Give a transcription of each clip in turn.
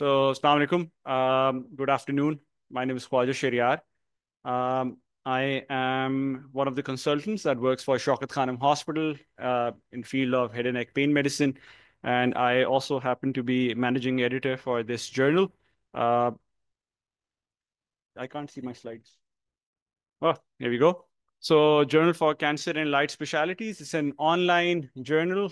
Assalamu alaikum. Good afternoon. My name is Khwaja Shariar. I am one of the consultants that works for Shaukat Khanum Hospital in field of head and neck pain medicine. And I also happen to be managing editor for this journal. Uh, I can't see my slides. Oh, here we go. So, Journal for Cancer and Light Specialties. It's an online journal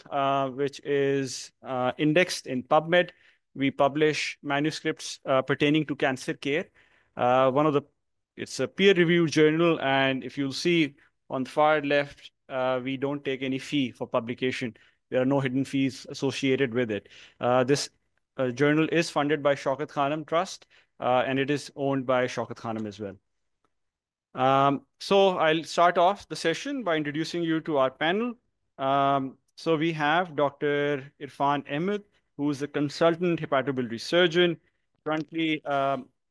which is indexed in PubMed. We publish manuscripts pertaining to cancer care. It's a peer-reviewed journal, and if you'll see on the far left, we don't take any fee for publication. There are no hidden fees associated with it. This journal is funded by Shaukat Khanum Trust, and it is owned by Shaukat Khanum as well. So I'll start off the session by introducing you to our panel. So we have Dr. Irfan Ahmed, who is a consultant hepatobiliary surgeon, currently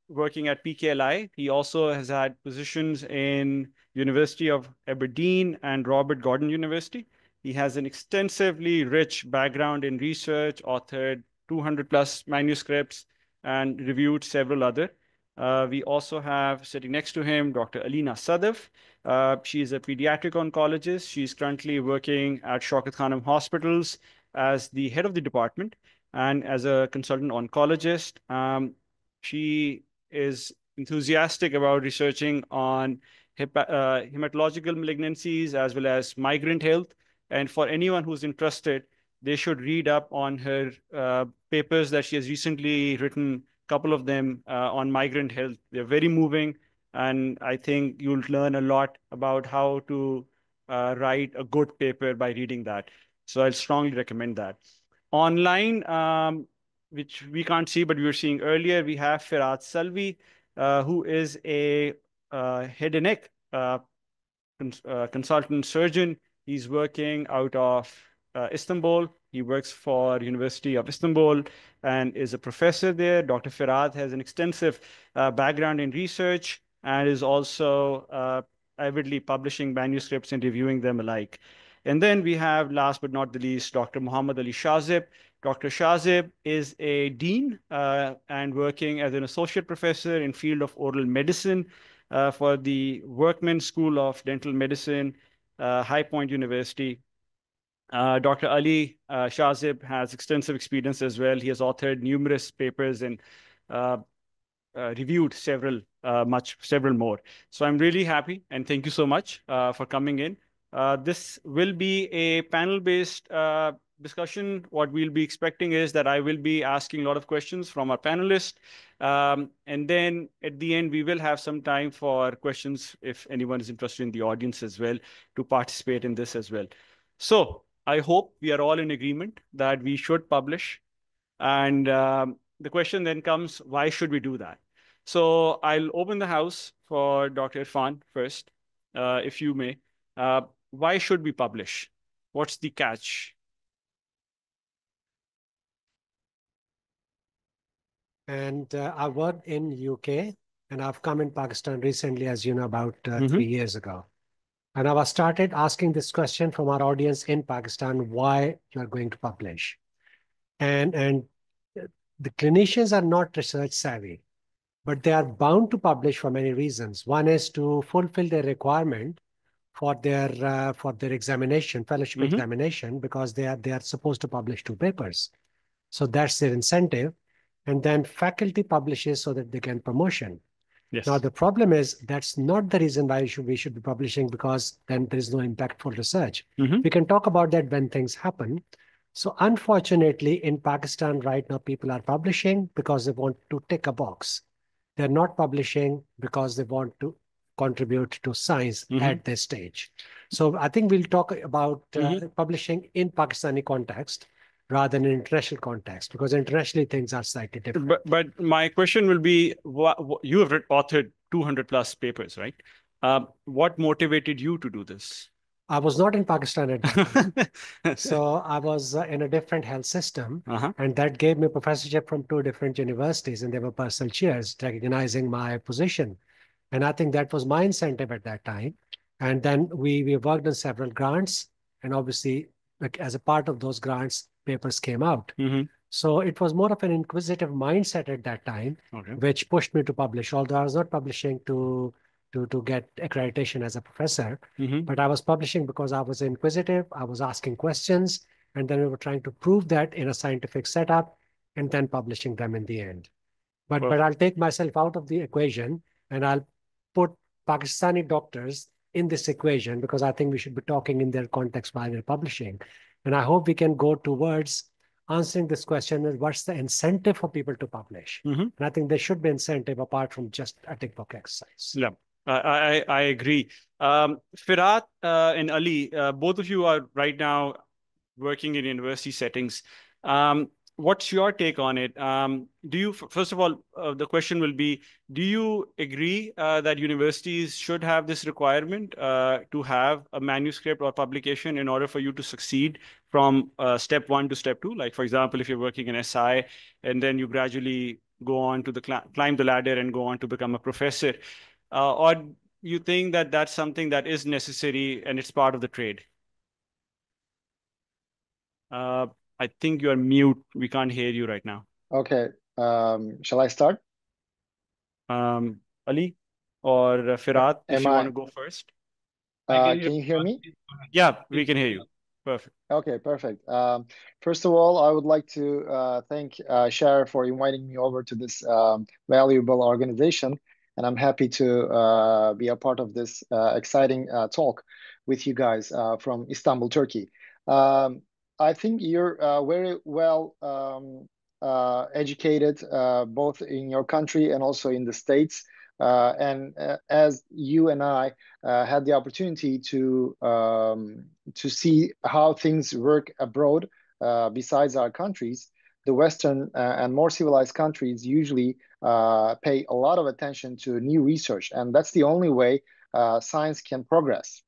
working at PKLI. He also has had positions in University of Aberdeen and Robert Gordon University. He has an extensively rich background in research, authored 200 plus manuscripts, and reviewed several other. We also have sitting next to him, Dr. Alina Sadaf. She is a pediatric oncologist. She's currently working at Shaukat Khanum Hospitals as the head of the department and as a consultant oncologist. She is enthusiastic about researching on hematological malignancies as well as migrant health. And for anyone who's interested, they should read up on her papers that she has recently written, couple of them on migrant health. They're very moving, and I think you'll learn a lot about how to write a good paper by reading that. So I'll strongly recommend that. Online, which we can't see, but we were seeing earlier, we have Firat Salvi, who is a head and neck consultant surgeon. He's working out of Istanbul. He works for University of Istanbul and is a professor there. Dr. Firat has an extensive background in research and is also avidly publishing manuscripts and reviewing them alike. And then we have, last but not the least, Dr. Muhammad Ali Shazib. Dr. Shazib is a dean and working as an associate professor in field of oral medicine for the Workman School of Dental Medicine, High Point University. Dr. Ali Shazib has extensive experience as well. He has authored numerous papers and reviewed several more. So I'm really happy and thank you so much for coming in. This will be a panel-based discussion. What we'll be expecting is that I will be asking a lot of questions from our panelists. And then at the end, we will have some time for questions if anyone is interested in the audience as well to participate in this as well. So I hope we are all in agreement that we should publish. And the question then comes, why should we do that? So I'll open the house for Dr. Irfan first, if you may. Why should we publish? What's the catch? And I worked in UK and I've come in Pakistan recently, as you know, about 3 years ago. And I started asking this question from our audience in Pakistan, why you are going to publish. And the clinicians are not research savvy, but they are bound to publish for many reasons. One is to fulfill their requirement for their examination, fellowship examination, because they are supposed to publish 2 papers. So that's their incentive. And then faculty publishes so that they can promotion. Yes. Now, the problem is that's not the reason why we should be publishing, because then there is no impactful research. We can talk about that when things happen. So unfortunately, in Pakistan right now, people are publishing because they want to tick a box. They're not publishing because they want to contribute to science at this stage. So I think we'll talk about publishing in Pakistani context rather than in international context, because internationally things are slightly different. But my question will be, you have authored 200 plus papers, right? What motivated you to do this? I was not in Pakistan at that time. So I was in a different health system, and that gave me professorship from 2 different universities, and they were personal chairs recognizing my position. And I think that was my incentive at that time. And then we worked on several grants, and obviously, like, as a part of those grants, papers came out. So it was more of an inquisitive mindset at that time, which pushed me to publish, although I was not publishing to get accreditation as a professor, but I was publishing because I was inquisitive, I was asking questions, and then we were trying to prove that in a scientific setup and then publishing them in the end. But I'll take myself out of the equation and I'll put Pakistani doctors in this equation because I think we should be talking in their context while we're publishing. And I hope we can go towards answering this question is what's the incentive for people to publish? And I think there should be incentive apart from just a tick box exercise. Yeah, I agree. Firat and Ali, both of you are right now working in university settings. What's your take on it? Do you, first of all, the question will be, do you agree that universities should have this requirement to have a manuscript or publication in order for you to succeed from step one to step two? Like, for example, if you're working in SI and then you gradually go on to climb the ladder and go on to become a professor, or you think that that's something that is necessary and it's part of the trade? I think you're mute. We can't hear you right now. Okay. Shall I start? Ali or Firat, if you want to go first. Can you hear me? Yeah, we can hear you. Perfect. Okay, perfect. First of all, I would like to thank Shar for inviting me over to this valuable organization, and I'm happy to be a part of this exciting talk with you guys from Istanbul, Turkey. I think you're very well educated both in your country and also in the States. And as you and I had the opportunity to see how things work abroad besides our countries, the Western and more civilized countries usually pay a lot of attention to new research, and that's the only way science can progress.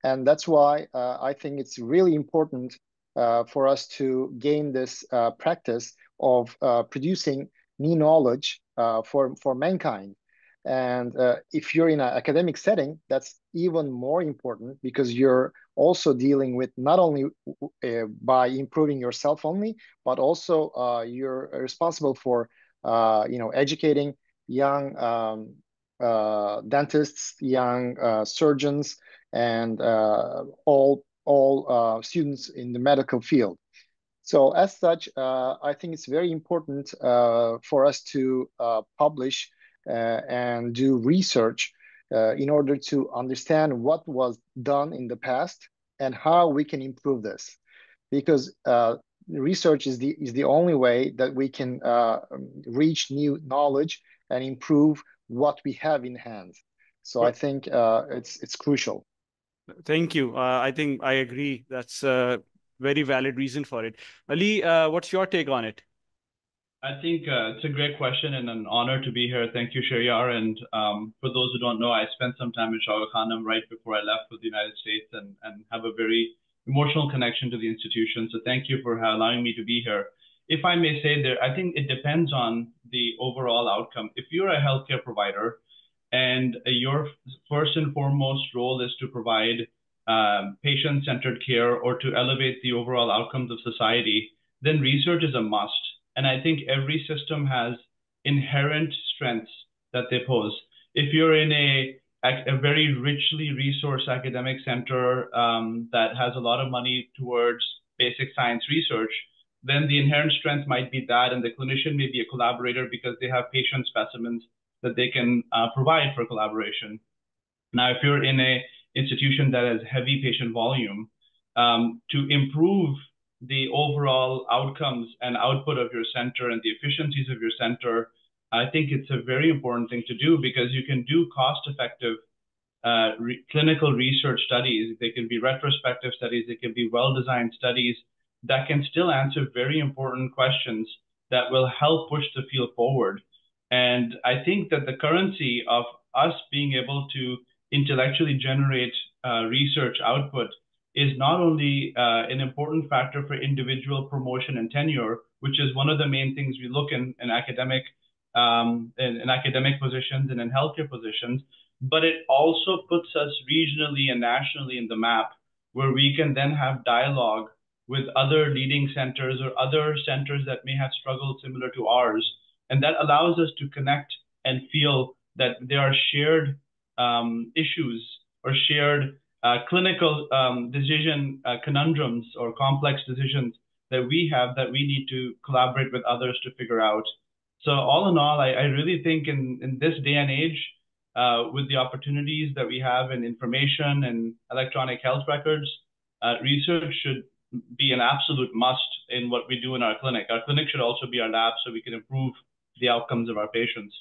And that's why I think it's really important for us to gain this practice of producing new knowledge for mankind. And if you're in an academic setting, that's even more important because you're also dealing with not only by improving yourself only, but also you're responsible for educating young dentists, young surgeons, and all students in the medical field. So as such, I think it's very important for us to publish and do research in order to understand what was done in the past and how we can improve this. Because research is the only way that we can reach new knowledge and improve what we have in hand. So I think it's crucial. Thank you. I think I agree. That's a very valid reason for it. Ali, what's your take on it? I think it's a great question and an honor to be here. Thank you, Sharyar. And for those who don't know, I spent some time in Shaukat Khanum right before I left for the United States and have a very emotional connection to the institution. So thank you for allowing me to be here. If I may say there, I think it depends on the overall outcome. If you're a healthcare provider and your first and foremost role is to provide patient-centered care or to elevate the overall outcomes of society, then research is a must. And I think every system has inherent strengths that they pose. If you're in a very richly resourced academic center that has a lot of money towards basic science research, then the inherent strength might be that, and the clinician may be a collaborator because they have patient specimens that they can provide for collaboration. Now, if you're in an institution that has heavy patient volume, to improve the overall outcomes and output of your center and the efficiencies of your center, I think it's a very important thing to do because you can do cost-effective clinical research studies. They can be retrospective studies. They can be well-designed studies that can still answer very important questions that will help push the field forward. And I think that the currency of us being able to intellectually generate research output is not only an important factor for individual promotion and tenure, which is one of the main things we look in academic positions and in healthcare positions, but it also puts us regionally and nationally in the map where we can then have dialogue with other leading centers or other centers that may have struggled similar to ours. And that allows us to connect and feel that there are shared issues or shared clinical decision conundrums or complex decisions that we have that we need to collaborate with others to figure out. So all in all, I really think in this day and age, with the opportunities that we have in information and electronic health records, research should be an absolute must in what we do in our clinic. Our clinic should also be our lab so we can improve the outcomes of our patients.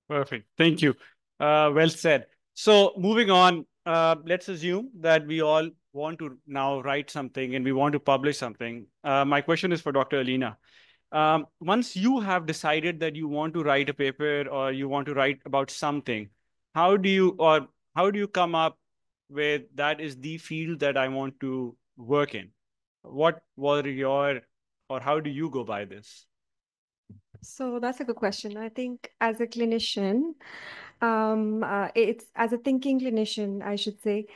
Perfect. Thank you. Well said. So moving on, let's assume that we all want to now write something and we want to publish something. My question is for Dr. Alina. Once you have decided that you want to write a paper or you want to write about something, how do you come up with that is the field that I want to work in? What were your, or how do you go by this? So that's a good question. I think as a clinician, it's as a thinking clinician, I should say,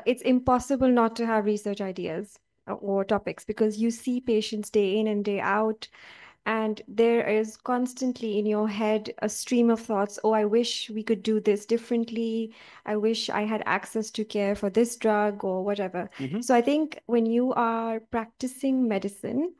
it's impossible not to have research ideas or topics because you see patients day in and day out. And there is constantly in your head a stream of thoughts. Oh, I wish we could do this differently. I wish I had access to care for this drug or whatever. So I think when you are practicing medicine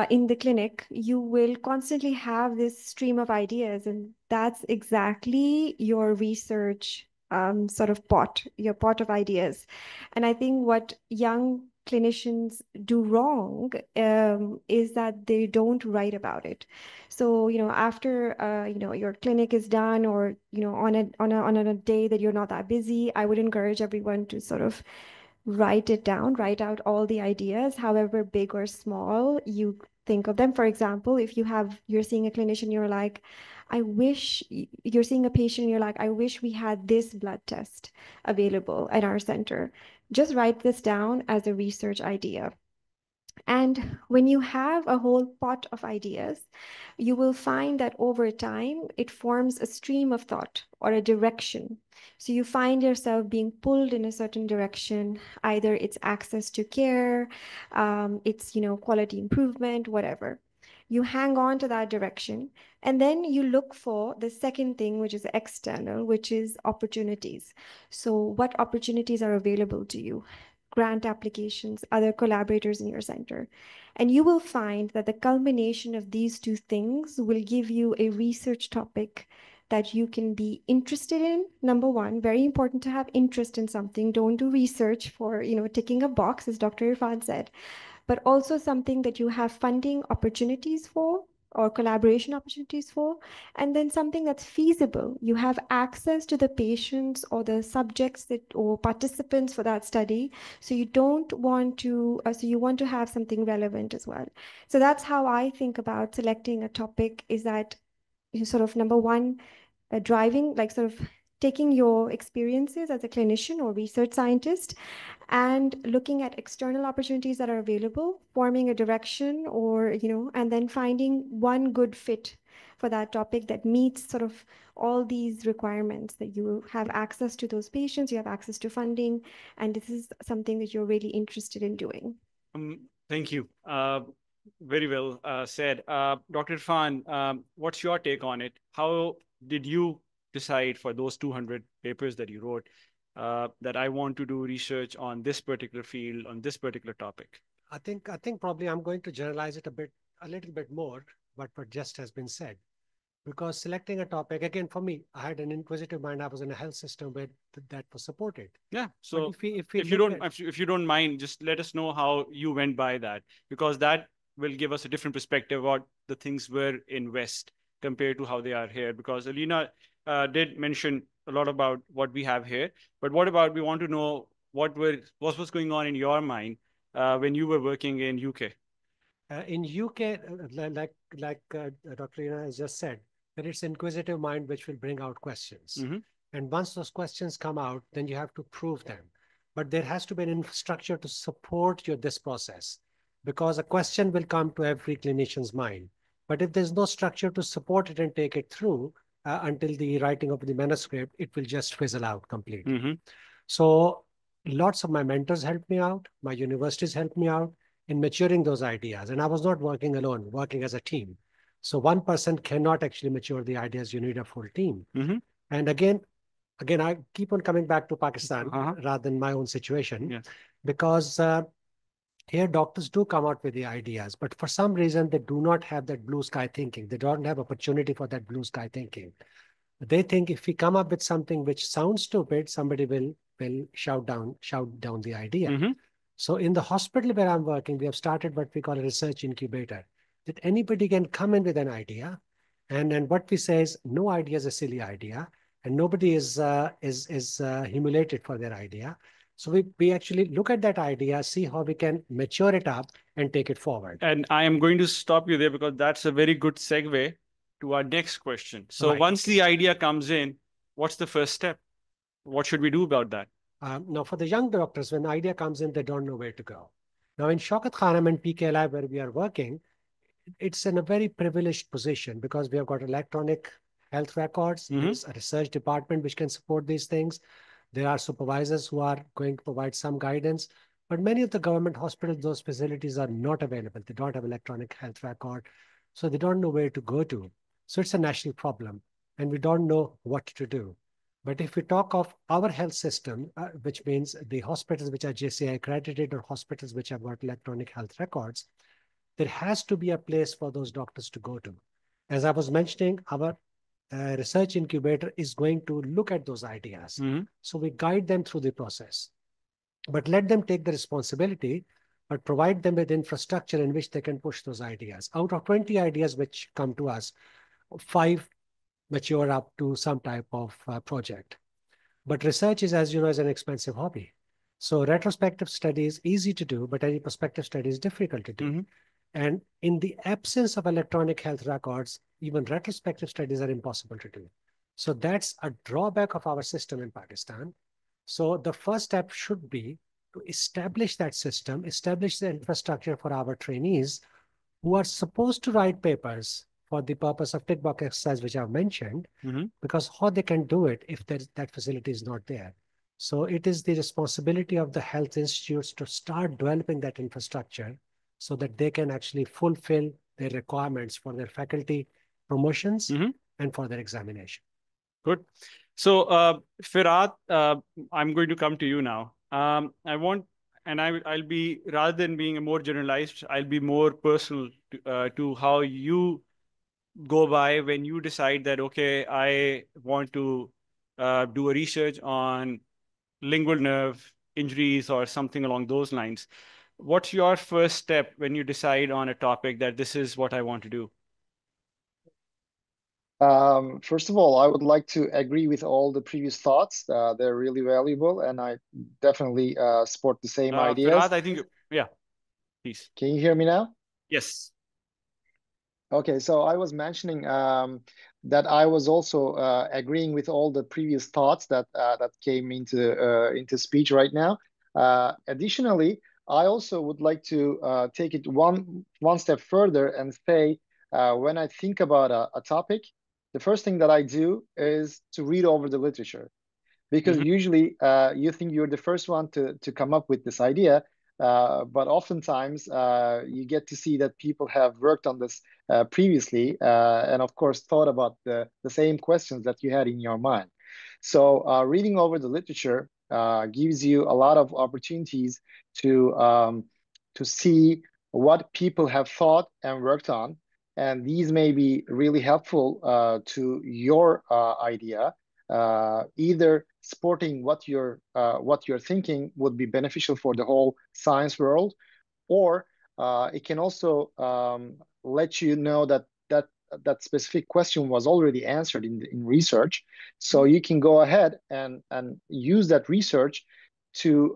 in the clinic, you will constantly have this stream of ideas. And that's exactly your research sort of pot, your pot of ideas. And I think what young clinicians do wrong is that they don't write about it. So, after, your clinic is done or, on a day that you're not that busy, I would encourage everyone to sort of write it down, write out all the ideas, however big or small you think of them. For example, if you're seeing a clinician, you're like, you're seeing a patient, you're like, I wish we had this blood test available at our center. Just write this down as a research idea. And when you have a whole pot of ideas, you will find that over time, it forms a stream of thought or a direction. So you find yourself being pulled in a certain direction. Either it's access to care, it's, quality improvement, whatever. You hang on to that direction. And then you look for the second thing, which is external, which is opportunities. So what opportunities are available to you? Grant applications, other collaborators in your center. And you will find that the culmination of these two things will give you a research topic that you can be interested in. Number one, very important to have interest in something. Don't do research for, ticking a box, as Dr. Irfan said, but also something that you have funding opportunities for or collaboration opportunities for, and then something that's feasible. You have access to the patients or the subjects or participants for that study. So you don't want to, so you want to have something relevant as well. So that's how I think about selecting a topic, is that you sort of, number one, driving, like sort of taking your experiences as a clinician or research scientist and looking at external opportunities that are available, forming a direction or, and then finding one good fit for that topic that meets sort of all these requirements, that you have access to those patients, you have access to funding, and this is something that you're really interested in doing. Thank you. Very well said. Dr. Irfan, what's your take on it? How did you decide for those 200 papers that you wrote that I want to do research on this particular field, on this particular topic? I think probably I'm going to generalize it a little bit more, but what just has been said. Because selecting a topic, again, for me, I had an inquisitive mind. I was in a health system where that was supported. Yeah. So if you don't mind, just let us know how you went by that, because that will give us a different perspective what the things were in West compared to how they are here. Because Alina did mention a lot about what we have here, but what about, we want to know what was going on in your mind when you were working in UK? In UK, like Dr. Ina has just said, that it's inquisitive mind which will bring out questions. And once those questions come out, then you have to prove them. But there has to be an infrastructure to support this process, because a question will come to every clinician's mind. But if there's no structure to support it and take it through until the writing of the manuscript, it will just fizzle out completely. So lots of my mentors helped me out. My universities helped me out. in maturing those ideas. And I was not working alone, working as a team. So one person cannot actually mature the ideas. You need a full team. And again, I keep on coming back to Pakistan rather than my own situation, because here doctors do come out with the ideas, but for some reason they do not have that blue sky thinking. They don't have opportunity for that blue sky thinking. They think if we come up with something which sounds stupid, somebody will shout down the idea. So in the hospital where I'm working, we have started what we call a research incubator, that anybody can come in with an idea. And what we say is no idea is a silly idea, and nobody is humiliated for their idea. So we actually look at that idea, see how we can mature it up and take it forward. And I am going to stop you there because that's a very good segue to our next question. So once the idea comes in, what's the first step? What should we do about that? Now, for the young doctors, when the idea comes in, they don't know where to go. Now, in Shaukat Khanum and PKLI, where we are working, it's in a very privileged position because we have got electronic health records. There's a research department which can support these things. There are supervisors who are going to provide some guidance. But many of the government hospitals, those facilities are not available. They don't have electronic health record. So they don't know where to go to. So it's a national problem. And we don't know what to do. But if we talk of our health system, which means the hospitals which are JCI accredited or hospitals which have got electronic health records, there has to be a place for those doctors to go to. As I was mentioning, our research incubator is going to look at those ideas. So we guide them through the process, but let them take the responsibility, but provide them with infrastructure in which they can push those ideas. Out of 20 ideas which come to us, 5 mature up to some type of project. But research is, as you know, is an expensive hobby. So retrospective study is easy to do, but any prospective study is difficult to do. And in the absence of electronic health records, even retrospective studies are impossible to do. So that's a drawback of our system in Pakistan. So the first step should be to establish that system, establish the infrastructure for our trainees who are supposed to write papers for the purpose of tick box exercise, which I've mentioned, because how they can do it if that facility is not there. So it is the responsibility of the health institutes to start developing that infrastructure so that they can actually fulfill their requirements for their faculty promotions and for their examination. Good. So Firat, I'm going to come to you now. I'll be, rather than being a more generalized, I'll be more personal to how you go by when you decide that, okay, I want to do a research on lingual nerve injuries or something along those lines. What's your first step when you decide on a topic that this is what I want to do? First of all, I would like to agree with all the previous thoughts. They're really valuable, and I definitely support the same ideas. Firat, I think, yeah, please. Can you hear me now? Yes. Okay, so I was mentioning that I was also agreeing with all the previous thoughts that came into speech right now. Additionally, I also would like to take it one step further and say, when I think about a topic, the first thing that I do is to read over the literature, because usually you think you're the first one to come up with this idea, but oftentimes you get to see that people have worked on this previously, and of course thought about the same questions that you had in your mind. So reading over the literature gives you a lot of opportunities to see what people have thought and worked on, and these may be really helpful to your idea. Either supporting what you're thinking would be beneficial for the whole science world, or it can also let you know that specific question was already answered in research, so you can go ahead and use that research to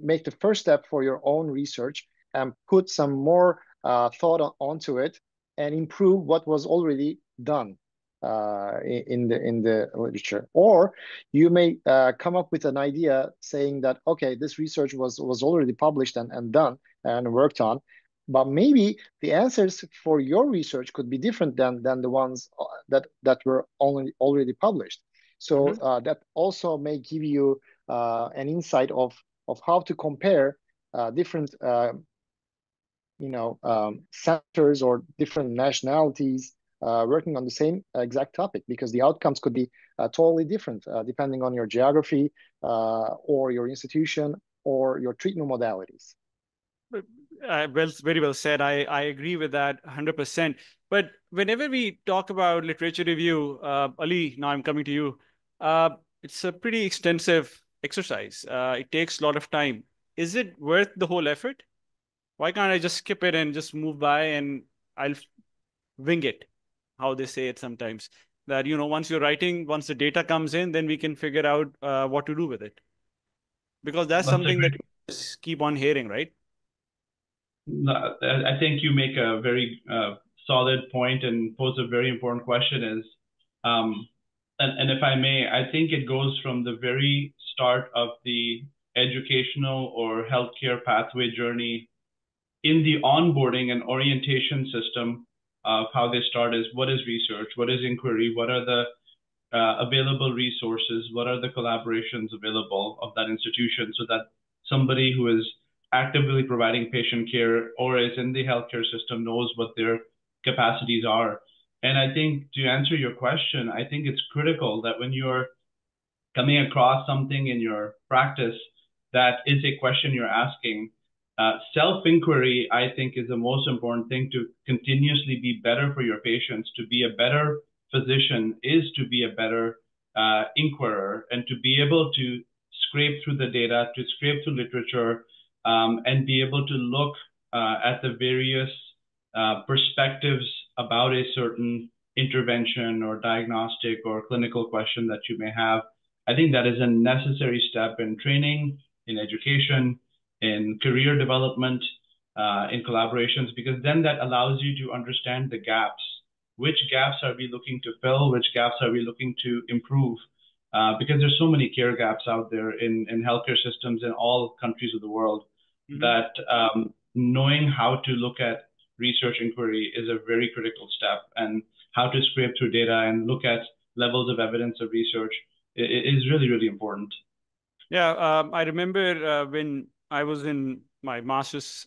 make the first step for your own research and put some more thought onto it and improve what was already done in the literature. Or you may come up with an idea saying that, okay, this research was already published and done and worked on, but maybe the answers for your research could be different than the ones that were already published. So that also may give you an insight of how to compare different centers or different nationalities working on the same exact topic, because the outcomes could be totally different depending on your geography or your institution or your treatment modalities. Well, very well said. I agree with that 100%. But whenever we talk about literature review, Ali, now I'm coming to you. It's a pretty extensive exercise. It takes a lot of time. Is it worth the whole effort? Why can't I just skip it and just move by and I'll wing it, how they say it sometimes? That, once you're writing, once the data comes in, then we can figure out what to do with it. Because that's something that we keep on hearing, right? I think you make a very solid point and pose a very important question and if I may, I think it goes from the very start of the educational or healthcare pathway journey in the onboarding and orientation system of how they start is what is research, what is inquiry, what are the available resources, what are the collaborations available of that institution, so that somebody who is actively providing patient care or is in the healthcare system knows what their capacities are. And I think to answer your question, I think it's critical that when you're coming across something in your practice that is a question you're asking, self-inquiry, I think, is the most important thing to continuously be better for your patients. To be a better physician is to be a better inquirer, and to be able to scrape through the data, to scrape through literature, and be able to look at the various perspectives about a certain intervention or diagnostic or clinical question that you may have. I think that is a necessary step in training, in education, in career development, in collaborations, because then that allows you to understand the gaps. Which gaps are we looking to fill? Which gaps are we looking to improve? Because there's so many care gaps out there in healthcare systems in all countries of the world, that knowing how to look at research inquiry is a very critical step, and how to scrape through data and look at levels of evidence of research is really, really important. Yeah, I remember when I was in my master's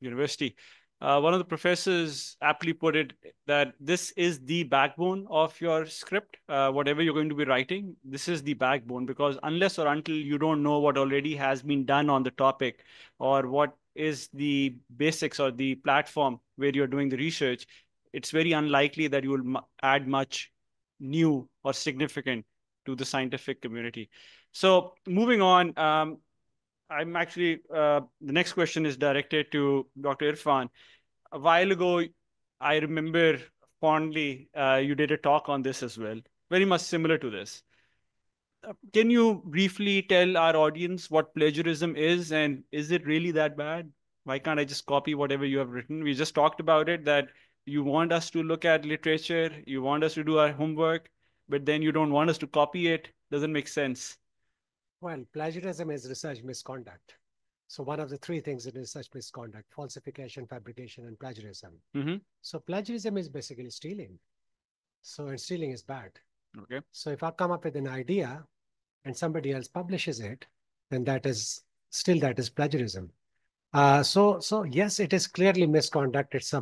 university, one of the professors aptly put it that this is the backbone of your script. Whatever you're going to be writing, this is the backbone, because unless or until you don't know what already has been done on the topic, or what is the basics or the platform where you're doing the research, it's very unlikely that you will add much new or significant to the scientific community. So moving on, I'm actually, the next question is directed to Dr. Irfan. A while ago, I remember fondly, you did a talk on this as well, very much similar to this. Can you briefly tell our audience what plagiarism is, and is it really that bad? Why can't I just copy whatever you have written? We just talked about it, that you want us to look at literature, you want us to do our homework, but then you don't want us to copy it. Doesn't make sense. Well, plagiarism is research misconduct. So one of the three things in research misconduct: falsification, fabrication, and plagiarism. So plagiarism is basically stealing. And stealing is bad. Okay. So if I come up with an idea and somebody else publishes it, then that is plagiarism. So yes, it is clearly misconduct. It's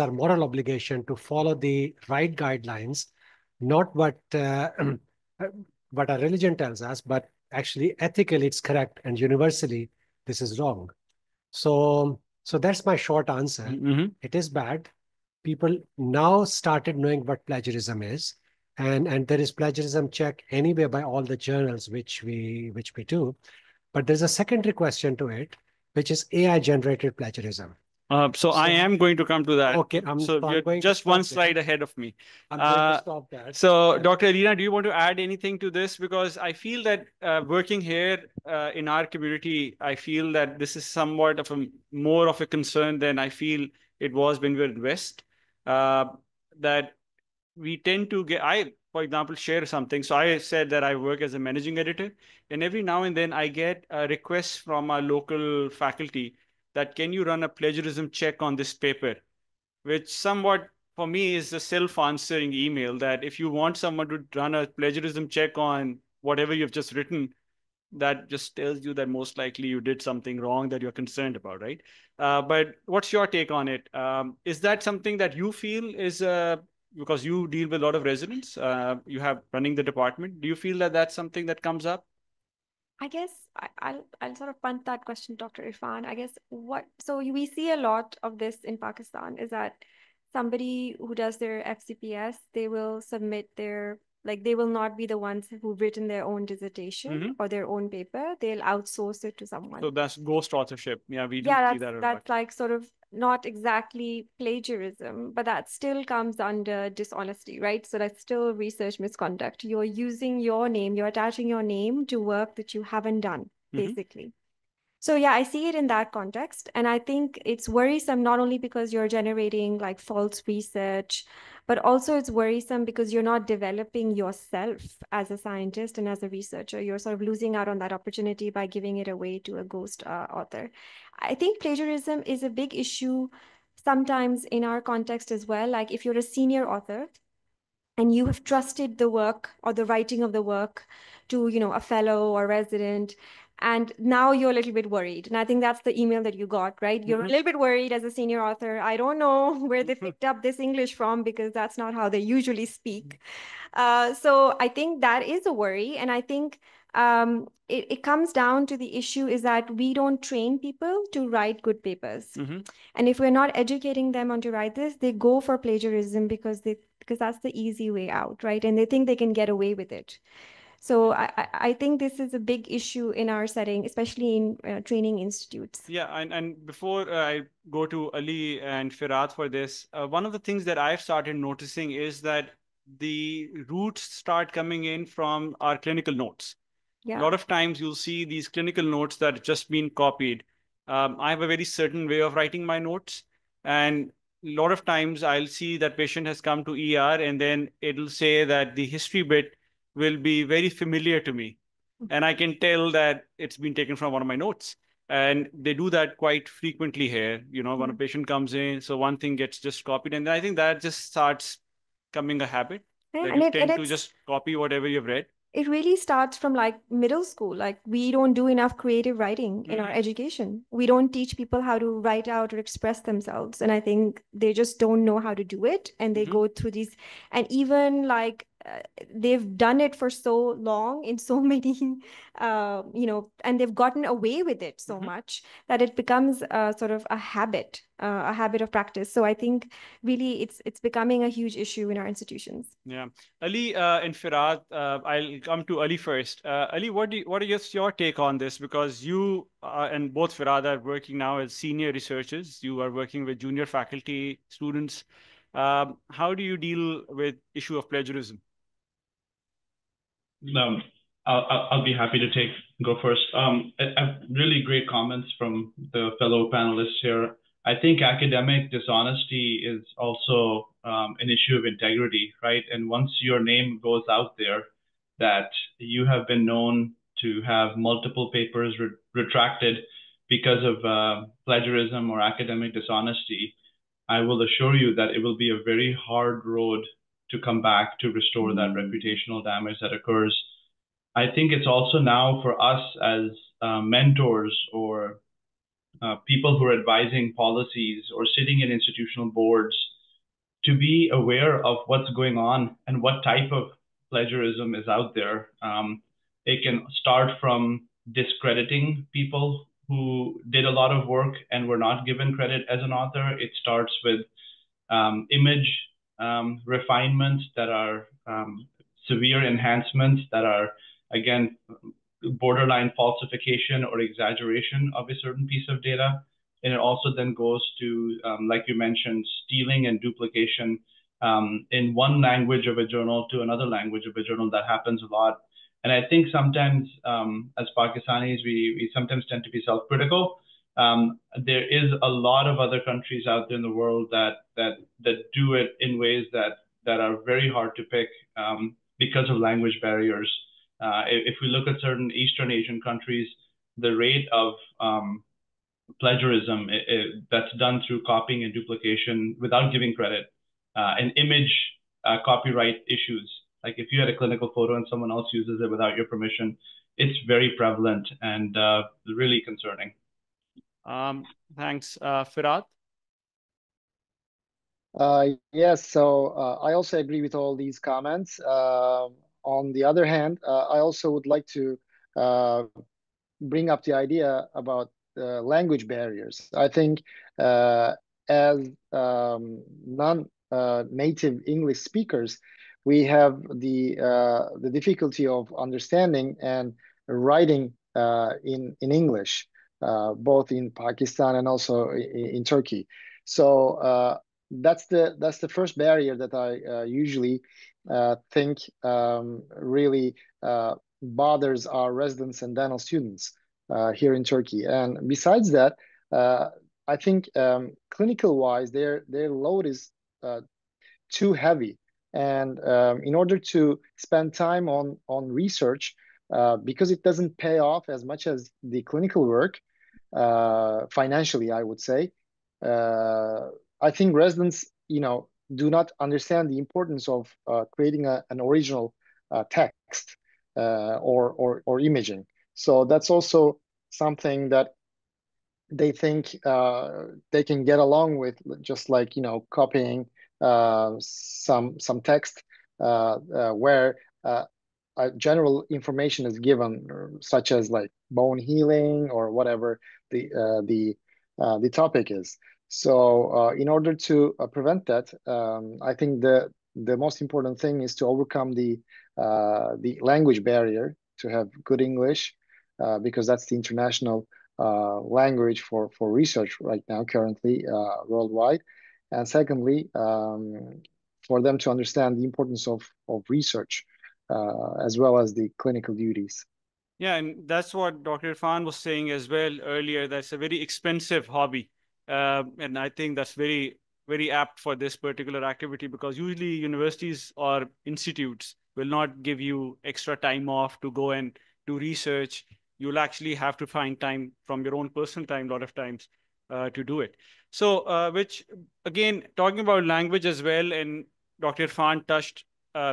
our moral obligation to follow the right guidelines, not what what our religion tells us, but actually ethically it's correct, and universally this is wrong. So that's my short answer. It is bad. People now started knowing what plagiarism is, and there is plagiarism check anyway by all the journals which we do. But there's a secondary question to it, which is AI generated plagiarism. So I am going to come to that. Okay, so you're just one slide ahead of me. I'm going to stop that. So Dr. Alina, do you want to add anything to this? Because I feel that working here in our community, I feel that this is somewhat of more of a concern than I feel it was when we were in West. That we tend to get, for example, share something. So I said that I work as a managing editor, and every now and then I get requests from our local faculty that, can you run a plagiarism check on this paper? Which somewhat for me is a self-answering email, that if you want someone to run a plagiarism check on whatever you've just written, that just tells you that most likely you did something wrong that you're concerned about, right? But what's your take on it? Is that something that you feel is because you deal with a lot of residents, you have running the department. Do you feel that that's something that comes up? I guess I'll sort of punt that question, Dr. Irfan. I guess we see a lot of this in Pakistan is that somebody who does their FCPS, they will submit they will not be the ones who've written their own dissertation or their own paper. They'll outsource it to someone. So that's ghost authorship. Yeah, we do see that a lot. That's like sort of not exactly plagiarism, but that still comes under dishonesty, right? So that's still research misconduct. You're using your name, you're attaching your name to work that you haven't done, basically. So yeah, I see it in that context. And I think it's worrisome not only because you're generating like false research, but also it's worrisome because you're not developing yourself as a scientist and as a researcher. You're sort of losing out on that opportunity by giving it away to a ghost author. I think plagiarism is a big issue sometimes in our context as well. Like if you're a senior author and you have trusted the work or the writing of the work to, a fellow or resident, and now you're a little bit worried. And I think that's the email that you got, right? You're a little bit worried as a senior author. I don't know where they picked up this English from because that's not how they usually speak. So I think that is a worry. And I think it comes down to the issue is that we don't train people to write good papers. And if we're not educating them on to write this, they go for plagiarism because that's the easy way out, right? And they think they can get away with it. So I think this is a big issue in our setting, especially in training institutes. Yeah, and before I go to Ali and Firat for this, one of the things that I've started noticing is that the roots start coming in from our clinical notes. Yeah. A lot of times you'll see these clinical notes that have just been copied. I have a very certain way of writing my notes. And a lot of times I'll see that patient has come to ER and then it'll say that the history bit will be very familiar to me. And I can tell that it's been taken from one of my notes. And they do that quite frequently here. When a patient comes in, so one thing gets just copied. And I think that just starts coming a habit. Yeah, that you tend to just copy whatever you've read. It really starts from like middle school. Like we don't do enough creative writing in our education. We don't teach people how to write out or express themselves. And I think they just don't know how to do it. And they go through these, and even like they've done it for so long in so many, and they've gotten away with it so much that it becomes sort of a habit of practice. So I think really it's becoming a huge issue in our institutions. Yeah. Ali and Firat, I'll come to Ali first. Ali, what is your take on this? Because you and both Firat are working now as senior researchers. You are working with junior faculty, students. How do you deal with issue of plagiarism? I'll be happy to go first. Really great comments from the fellow panelists here. I think academic dishonesty is also an issue of integrity, right? And once your name goes out there that you have been known to have multiple papers retracted because of plagiarism or academic dishonesty, I will assure you that it will be a very hard road to come back to restore that reputational damage that occurs. I think it's also now for us as mentors or people who are advising policies or sitting in institutional boards to be aware of what's going on and what type of plagiarism is out there. It can start from discrediting people who did a lot of work and were not given credit as an author. It starts with image refinements that are severe enhancements that are, again, borderline falsification or exaggeration of a certain piece of data. And it also then goes to, like you mentioned, stealing and duplication in one language of a journal to another language of a journal. That happens a lot. And I think sometimes as Pakistanis, we sometimes tend to be self-critical. There is a lot of other countries out there in the world that do it in ways that are very hard to pick because of language barriers. If we look at certain Eastern Asian countries, the rate of plagiarism that's done through copying and duplication without giving credit, and image copyright issues Like if you had a clinical photo and someone else uses it without your permission, it's very prevalent and really concerning. Thanks, Firat. Yes, so I also agree with all these comments. On the other hand, I also would like to bring up the idea about language barriers. I think as non-native English speakers, we have the difficulty of understanding and writing in English, both in Pakistan and also in Turkey. So that's the first barrier that I usually think really bothers our residents and dental students here in Turkey. And besides that, I think clinical wise, their load is too heavy. And in order to spend time on research, because it doesn't pay off as much as the clinical work financially, I would say. I think residents, do not understand the importance of creating an original text or imaging. So that's also something that they think they can get along with, just like copying some text where general information is given, such as like bone healing or whatever the topic is. So in order to prevent that, I think the most important thing is to overcome the language barrier, to have good English, because that's the international language for research right now, currently worldwide. And secondly, for them to understand the importance of research as well as the clinical duties. Yeah, and that's what Dr. Irfan was saying as well earlier. That's a very expensive hobby. And I think that's very, very apt for this particular activity, because usually universities or institutes will not give you extra time off to go and do research. You'll actually have to find time from your own personal time a lot of times to do it. So, which again, talking about language as well, and Dr. Irfan touched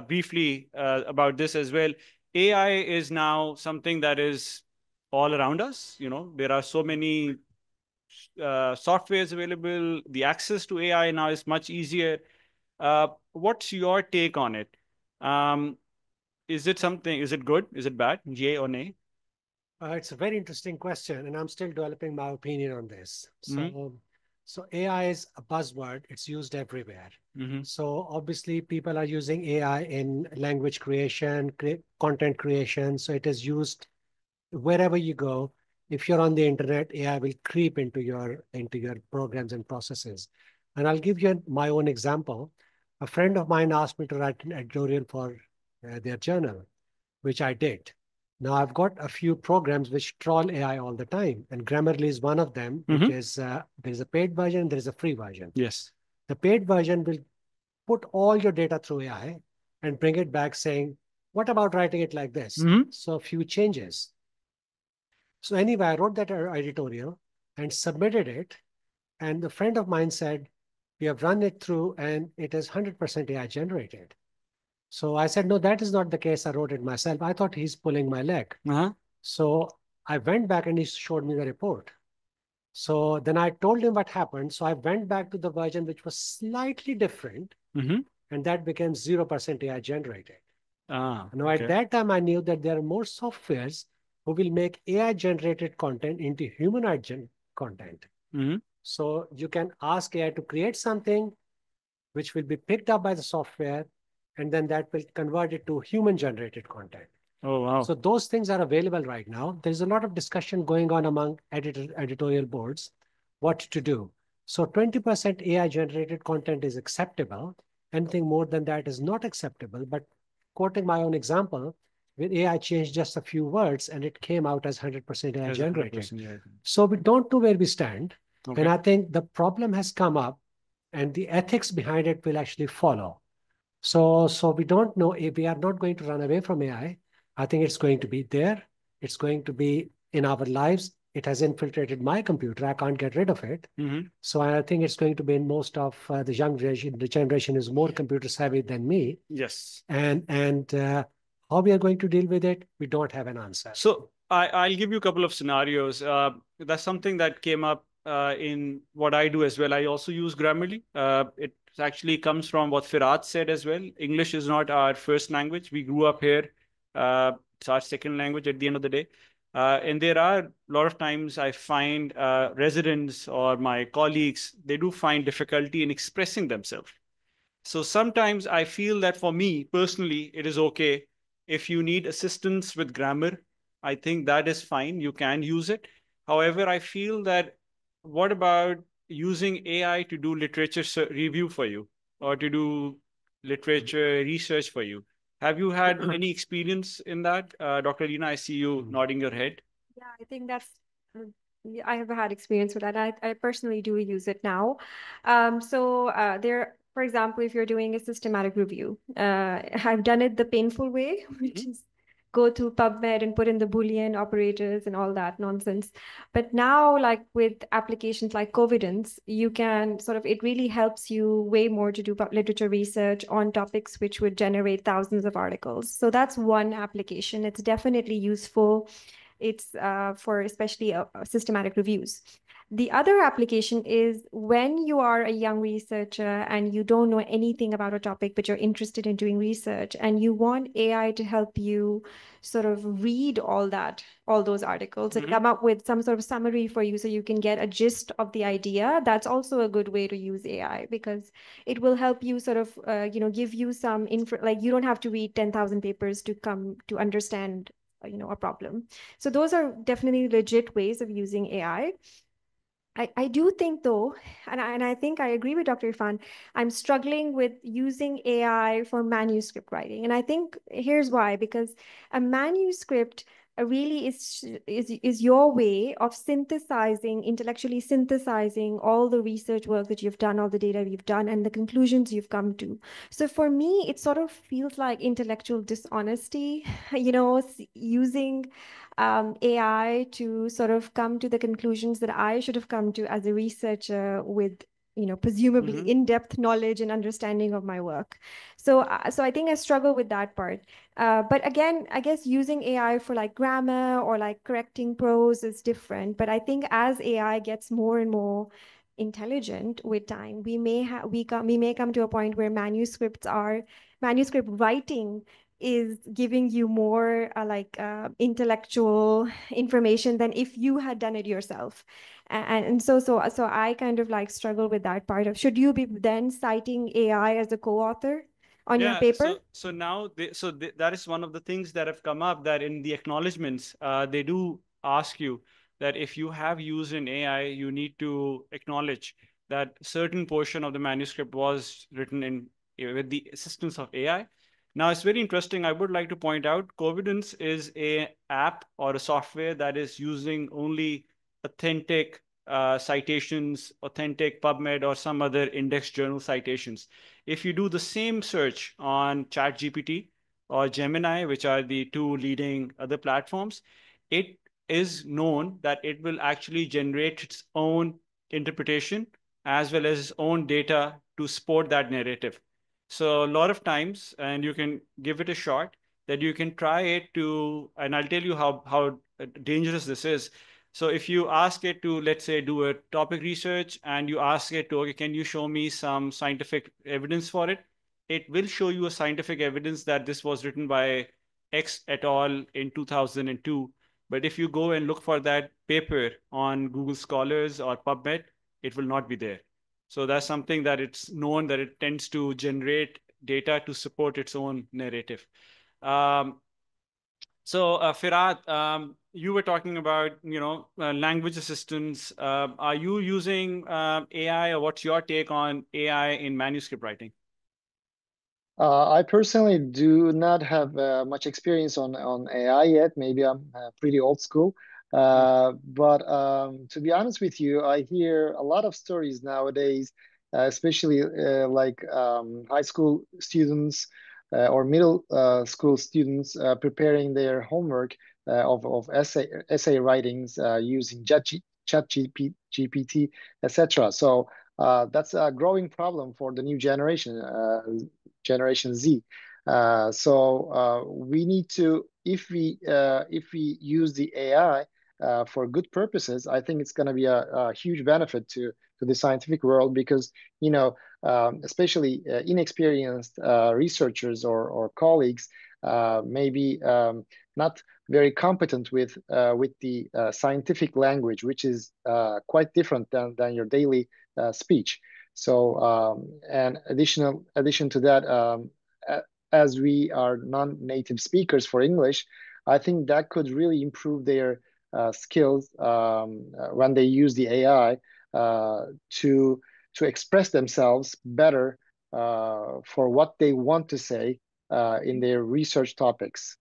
briefly about this as well. AI is now something that is all around us. There are so many softwares available. The access to AI now is much easier. What's your take on it? Is it good? Is it bad? Yay or nay? It's a very interesting question, and I'm still developing my opinion on this. Mm-hmm. So AI is a buzzword. It's used everywhere. Mm-hmm. So obviously people are using AI in language creation, content creation. So it is used wherever you go. If you're on the internet, AI will creep into your programs and processes. And I'll give you my own example. A friend of mine asked me to write an editorial for their journal, which I did. Now I've got a few programs which troll AI all the time, and Grammarly is one of them, which is there is a paid version, there is a free version. Yes. The paid version will put all your data through AI and bring it back saying, what about writing it like this? So a few changes. So anyway, I wrote that editorial and submitted it. And a friend of mine said, we have run it through and it is 100% AI generated. So I said, no, that is not the case. I wrote it myself. I thought he's pulling my leg. So I went back and he showed me the report. So then I told him what happened. So I went back to the version which was slightly different, and that became 0% AI generated. Now, at that time, I knew that there are more softwares who will make AI generated content into humanoid content. So you can ask AI to create something which will be picked up by the software, and then that will convert it to human generated content. Oh, wow. So those things are available right now. There's a lot of discussion going on among editorial boards, what to do. So 20% AI generated content is acceptable. Anything more than that is not acceptable. But quoting my own example, with AI changed just a few words and it came out as 100% AI generated. 100%, yeah. So we don't know where we stand. And I think the problem has come up and the ethics behind it will actually follow. So we don't know if we are not going to run away from AI. I think it's going to be there. It's going to be in our lives it has infiltrated my computer. I can't get rid of it. So I think it's going to be in most of the young generation. The generation is more computer savvy than me. Yes. And how we are going to deal with it, we don't have an answer. So I'll give you a couple of scenarios. That's something that came up in what I do as well. I also use Grammarly. It actually comes from what Firat said as well. English is not our first language. We grew up here. It's our second language at the end of the day. And there are a lot of times I find residents or my colleagues, they do find difficulty in expressing themselves. So sometimes I feel that for me personally, it is okay. If you need assistance with grammar, I think that is fine. You can use it. However, I feel that what about using AI to do literature review for you or to do literature research for you? Have you had any experience in that? Dr. Lina, I see you nodding your head. Yeah, I think that's, yeah, I have had experience with that. I personally do use it now. For example, if you're doing a systematic review, I've done it the painful way, which is go to PubMed and put in the Boolean operators and all that nonsense. But now, like with applications like Covidence, you can sort of, it really helps you way more to do literature research on topics which would generate thousands of articles. So that's one application. It's definitely useful. It's for especially systematic reviews. The other application is when you are a young researcher and you don't know anything about a topic, but you're interested in doing research and you want AI to help you sort of read all those articles and come up with some sort of summary for you so you can get a gist of the idea. That's also a good way to use AI because it will help you sort of, give you some info, like you don't have to read 10,000 papers to come to understand a problem. So those are definitely legit ways of using AI. I do think though, and I think I agree with Dr. Irfan, I'm struggling with using AI for manuscript writing. And I think here's why, because a manuscript really is your way of intellectually synthesizing all the research work that you've done, all the data you've done, and the conclusions you've come to. So for me, it sort of feels like intellectual dishonesty, using AI to sort of come to the conclusions that I should have come to as a researcher with, presumably in-depth knowledge and understanding of my work. So I think I struggle with that part. But again, I guess using AI for like grammar or like correcting prose is different. But I think as AI gets more and more intelligent with time, we may come to a point where manuscript writing is giving you more intellectual information than if you had done it yourself. And so I kind of like struggle with that part of, should you be then citing AI as a co-author on your paper? So now, that is one of the things that have come up, that in the acknowledgements, they do ask you that if you have used an AI, you need to acknowledge that certain portion of the manuscript was written in with the assistance of AI. Now, it's very interesting. I would like to point out, Covidence is a app or a software that is using only authentic citations, authentic PubMed or some other index journal citations. If you do the same search on ChatGPT or Gemini, which are the two leading other platforms, it is known that it will actually generate its own interpretation as well as its own data to support that narrative. So a lot of times, and you can give it a shot, that you can try it to, and I'll tell you how dangerous this is. So if you ask it to, let's say, do a topic research and you ask it to, okay, can you show me some scientific evidence for it? It will show you a scientific evidence that this was written by X et al. In 2002. But if you go and look for that paper on Google Scholars or PubMed, it will not be there. So that's something that it's known that it tends to generate data to support its own narrative. Firat, you were talking about, language assistance. Are you using AI, or what's your take on AI in manuscript writing? I personally do not have much experience on AI yet. Maybe I'm pretty old school. But to be honest with you, I hear a lot of stories nowadays, especially high school students or middle school students preparing their homework of essay writings using ChatGPT, etc. So that's a growing problem for the new generation, Generation Z. So we need to, if we use the AI for good purposes, I think it's going to be a huge benefit to the scientific world, because especially inexperienced researchers or colleagues maybe not very competent with the scientific language, which is quite different than your daily speech. So and addition to that, as we are non-native speakers for English, I think that could really improve their skills when they use the AI to express themselves better for what they want to say in their research topics.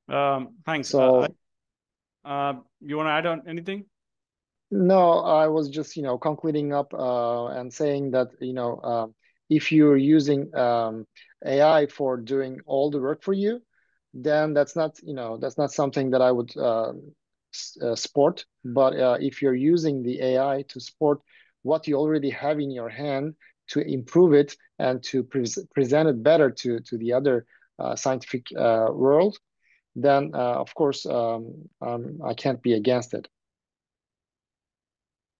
Thanks. So you want to add on anything? no, I was just concluding up and saying that if you're using AI for doing all the work for you, then that's not something that I would support. But if you're using the AI to support what you already have in your hand, to improve it and to present it better to the other scientific world, then of course I can't be against it.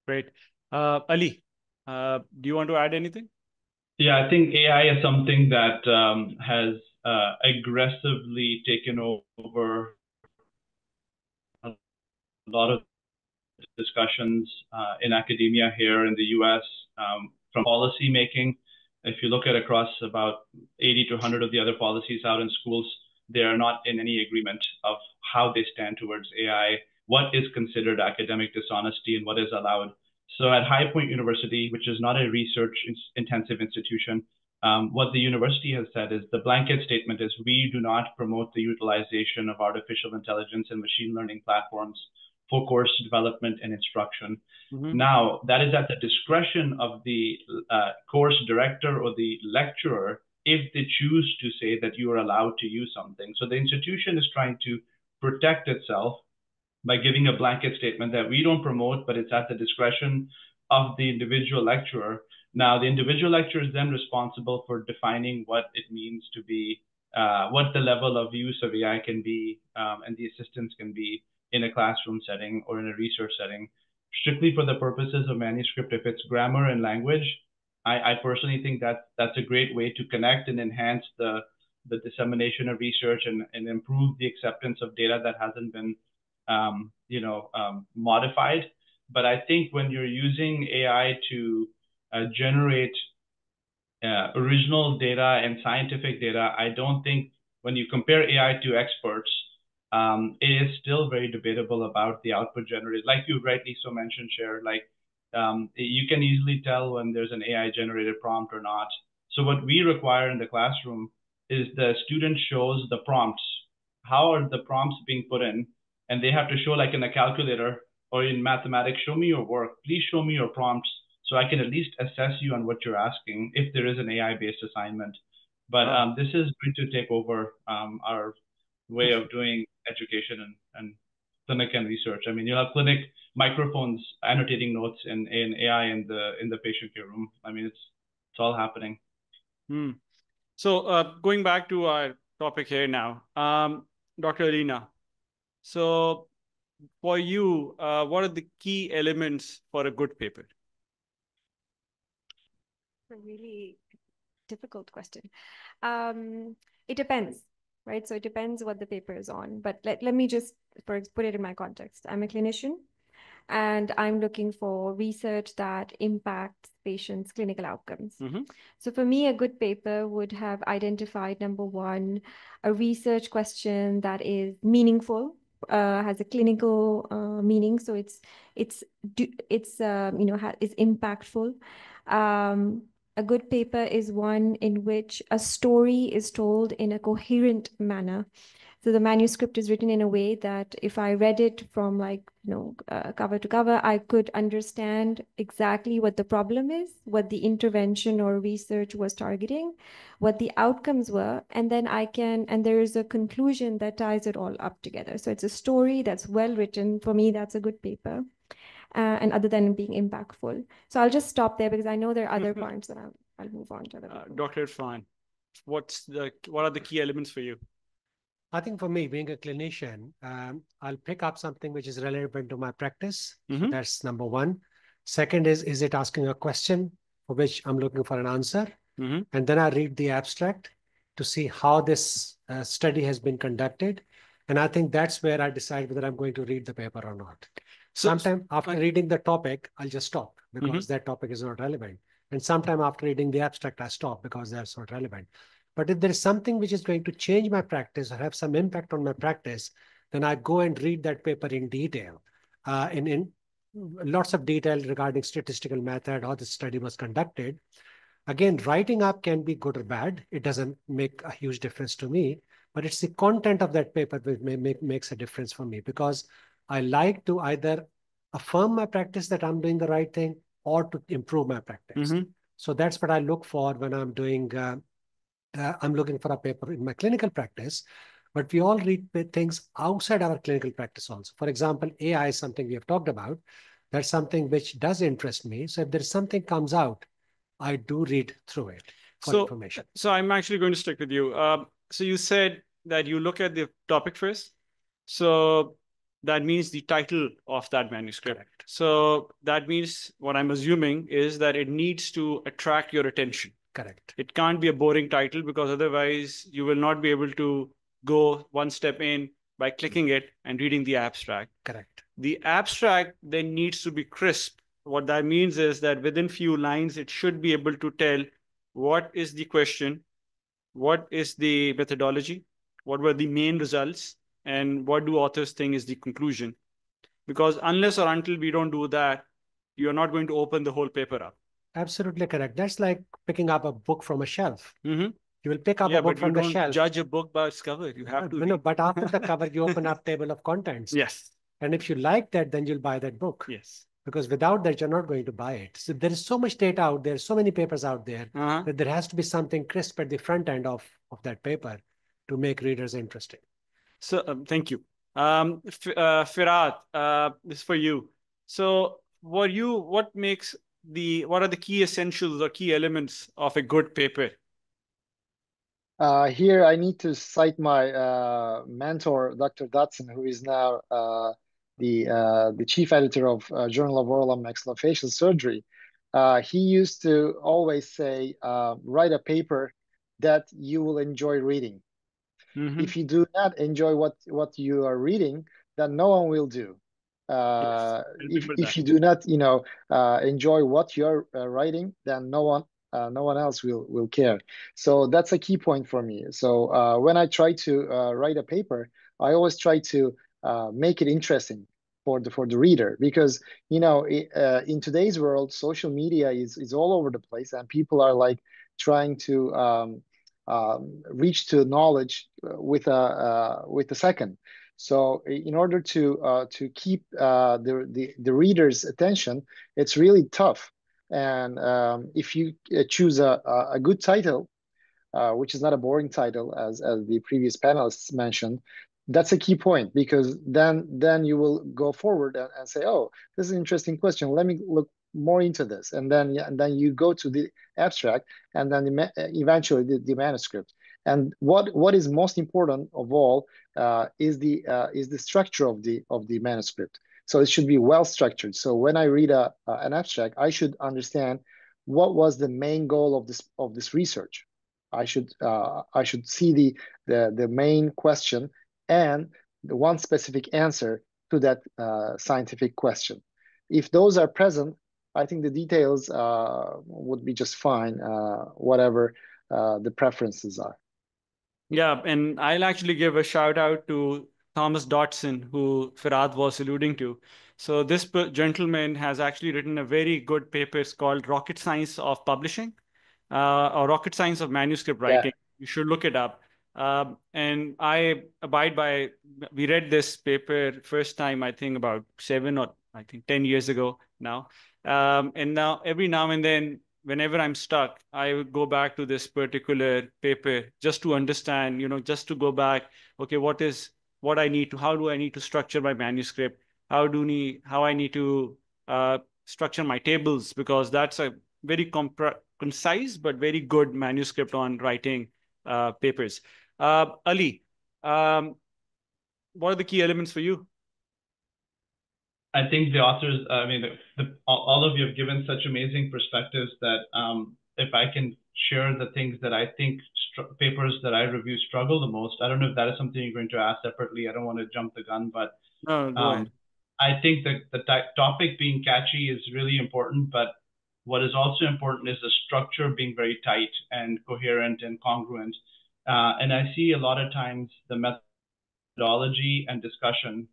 Great. Ali, do you want to add anything? Yeah, I think AI is something that has aggressively taken over a lot of discussions in academia here in the US, from policy making. If you look at across about 80 to 100 of the other policies out in schools, they are not in any agreement of how they stand towards AI, what is considered academic dishonesty, and what is allowed. So at High Point University, which is not a research intensive institution, what the university has said is the blanket statement is we do not promote the utilization of artificial intelligence and machine learning platforms for course development and instruction. Mm-hmm. Now, that is at the discretion of the course director or the lecturer if they choose to say that you are allowed to use something. So the institution is trying to protect itself by giving a blanket statement that we don't promote, but it's at the discretion of the individual lecturer. Now, the individual lecturer is then responsible for defining what it means to be, what the level of use of AI can be, and the assistance can be in a classroom setting or in a research setting. Strictly for the purposes of Manuscript, if it's grammar and language, I personally think that that's a great way to connect and enhance the dissemination of research and improve the acceptance of data that hasn't been modified. But I think when you're using AI to generate original data and scientific data, I don't think when you compare AI to experts, it is still very debatable about the output generated. Like you rightly so mentioned, Cher, like you can easily tell when there's an AI generated prompt or not. So what we require in the classroom is the student shows the prompts. How are the prompts being put in? And they have to show, like in a calculator or in mathematics, show me your work. Please show me your prompts so I can at least assess you on what you're asking if there is an AI-based assignment. But this is going to take over our way of doing education and clinic and research. I mean, you'll have clinic microphones annotating notes in AI in the patient care room. I mean, it's all happening. So going back to our topic here now, Dr. Alina. So for you, what are the key elements for a good paper? A really difficult question. It depends, right? So it depends what the paper is on. But let me just put it in my context. I'm a clinician, and I'm looking for research that impacts patients' clinical outcomes. Mm-hmm. So for me, a good paper would have identified, number one, a research question that is meaningful, has a clinical meaning, so it's impactful. A good paper is one in which a story is told in a coherent manner, So the manuscript is written in a way that if I read it from cover to cover, I could understand exactly what the problem is, what the intervention or research was targeting, what the outcomes were, and then and there is a conclusion that ties it all up together. So it's a story that's well written. For me, that's a good paper. And other than being impactful. So I'll just stop there because I know there are other points that I'll move on to. Dr. Irfan, what are the key elements for you? I think for me, being a clinician, I'll pick up something which is relevant to my practice. So that's number one. Second is it asking a question for which I'm looking for an answer? And then I read the abstract to see how this study has been conducted. And I think that's where I decide whether I'm going to read the paper or not. Sometime after reading the topic, I'll just stop because that topic is not relevant. And sometime after reading the abstract, I stop because that's not relevant. But if there is something which is going to change my practice or have some impact on my practice, then I go and read that paper in detail, in lots of detail regarding statistical method, how the study was conducted. Again, writing up can be good or bad. It doesn't make a huge difference to me, but it's the content of that paper which makes a difference for me, because I like to either affirm my practice that I'm doing the right thing or to improve my practice. So that's what I look for when I'm doing I'm looking for a paper in my clinical practice, but we all read things outside our clinical practice also. For example, AI is something we have talked about. That's something which does interest me. So if there's something comes out, I do read through it for information. So I'm actually going to stick with you. So you said that you look at the topic first. So that means the title of that manuscript. Correct. So that means what I'm assuming is that it needs to attract your attention. Correct. It can't be a boring title, because otherwise you will not be able to go one step in by clicking it and reading the abstract. Correct. The abstract then needs to be crisp. What that means is that within few lines, it should be able to tell what is the question, what is the methodology, what were the main results, and what do authors think is the conclusion. Because unless or until we don't do that, you're not going to open the whole paper up. Absolutely correct. That's like picking up a book from a shelf. You will pick up a book from the shelf. You don't judge a book by its cover. You have to. No, but after the cover, you open up table of contents. Yes. And if you like that, then you'll buy that book. Yes. Because without that, you're not going to buy it. So there is so much data out there, so many papers out there, that there has to be something crisp at the front end of that paper to make readers interested. So thank you. Firat, this is for you. So what are the key essentials or key elements of a good paper? Here I need to cite my mentor, Dr. Dodson, who is now the chief editor of Journal of Oral and Maxillofacial Surgery. He used to always say, write a paper that you will enjoy reading. If you do not enjoy what you are reading, then no one will do. If you do not, enjoy what you're writing, then no one else will care. So that's a key point for me. So when I try to write a paper, I always try to make it interesting for the reader, because in today's world, social media is all over the place, and people are like trying to reach to knowledge with a second. So in order to keep the reader's attention, it's really tough. And if you choose a good title, which is not a boring title, as the previous panelists mentioned, that's a key point, because then you will go forward and say, oh, this is an interesting question. Let me look more into this, and then you go to the abstract, and then eventually the manuscript. And what is most important of all is the structure of the manuscript. So it should be well structured. So when I read an abstract, I should understand what was the main goal of this research. I should see the main question and the one specific answer to that scientific question. If those are present, I think the details would be just fine, whatever the preferences are. Yeah, and I'll actually give a shout out to Thomas Dodson, who Firat was alluding to. So this gentleman has actually written a very good paper. It's called Rocket Science of Publishing, or Rocket Science of Manuscript Writing. You should look it up. And I abide by, we read this paper first time, I think about 10 years ago now. And now every now and then, whenever I'm stuck, I would go back to this particular paper just to understand, just to go back, okay, what I need to, how do I need to structure my manuscript? How I need to structure my tables, because that's a very concise but very good manuscript on writing papers. Ali, what are the key elements for you? I think the authors, I mean, all of you have given such amazing perspectives that if I can share the things that I think papers that I review struggle the most, I don't know if that is something you're going to ask separately. I don't want to jump the gun, but no, go ahead. I think that the topic being catchy is really important, but what is also important is the structure being very tight and coherent and congruent. And I see a lot of times the methodology and discussion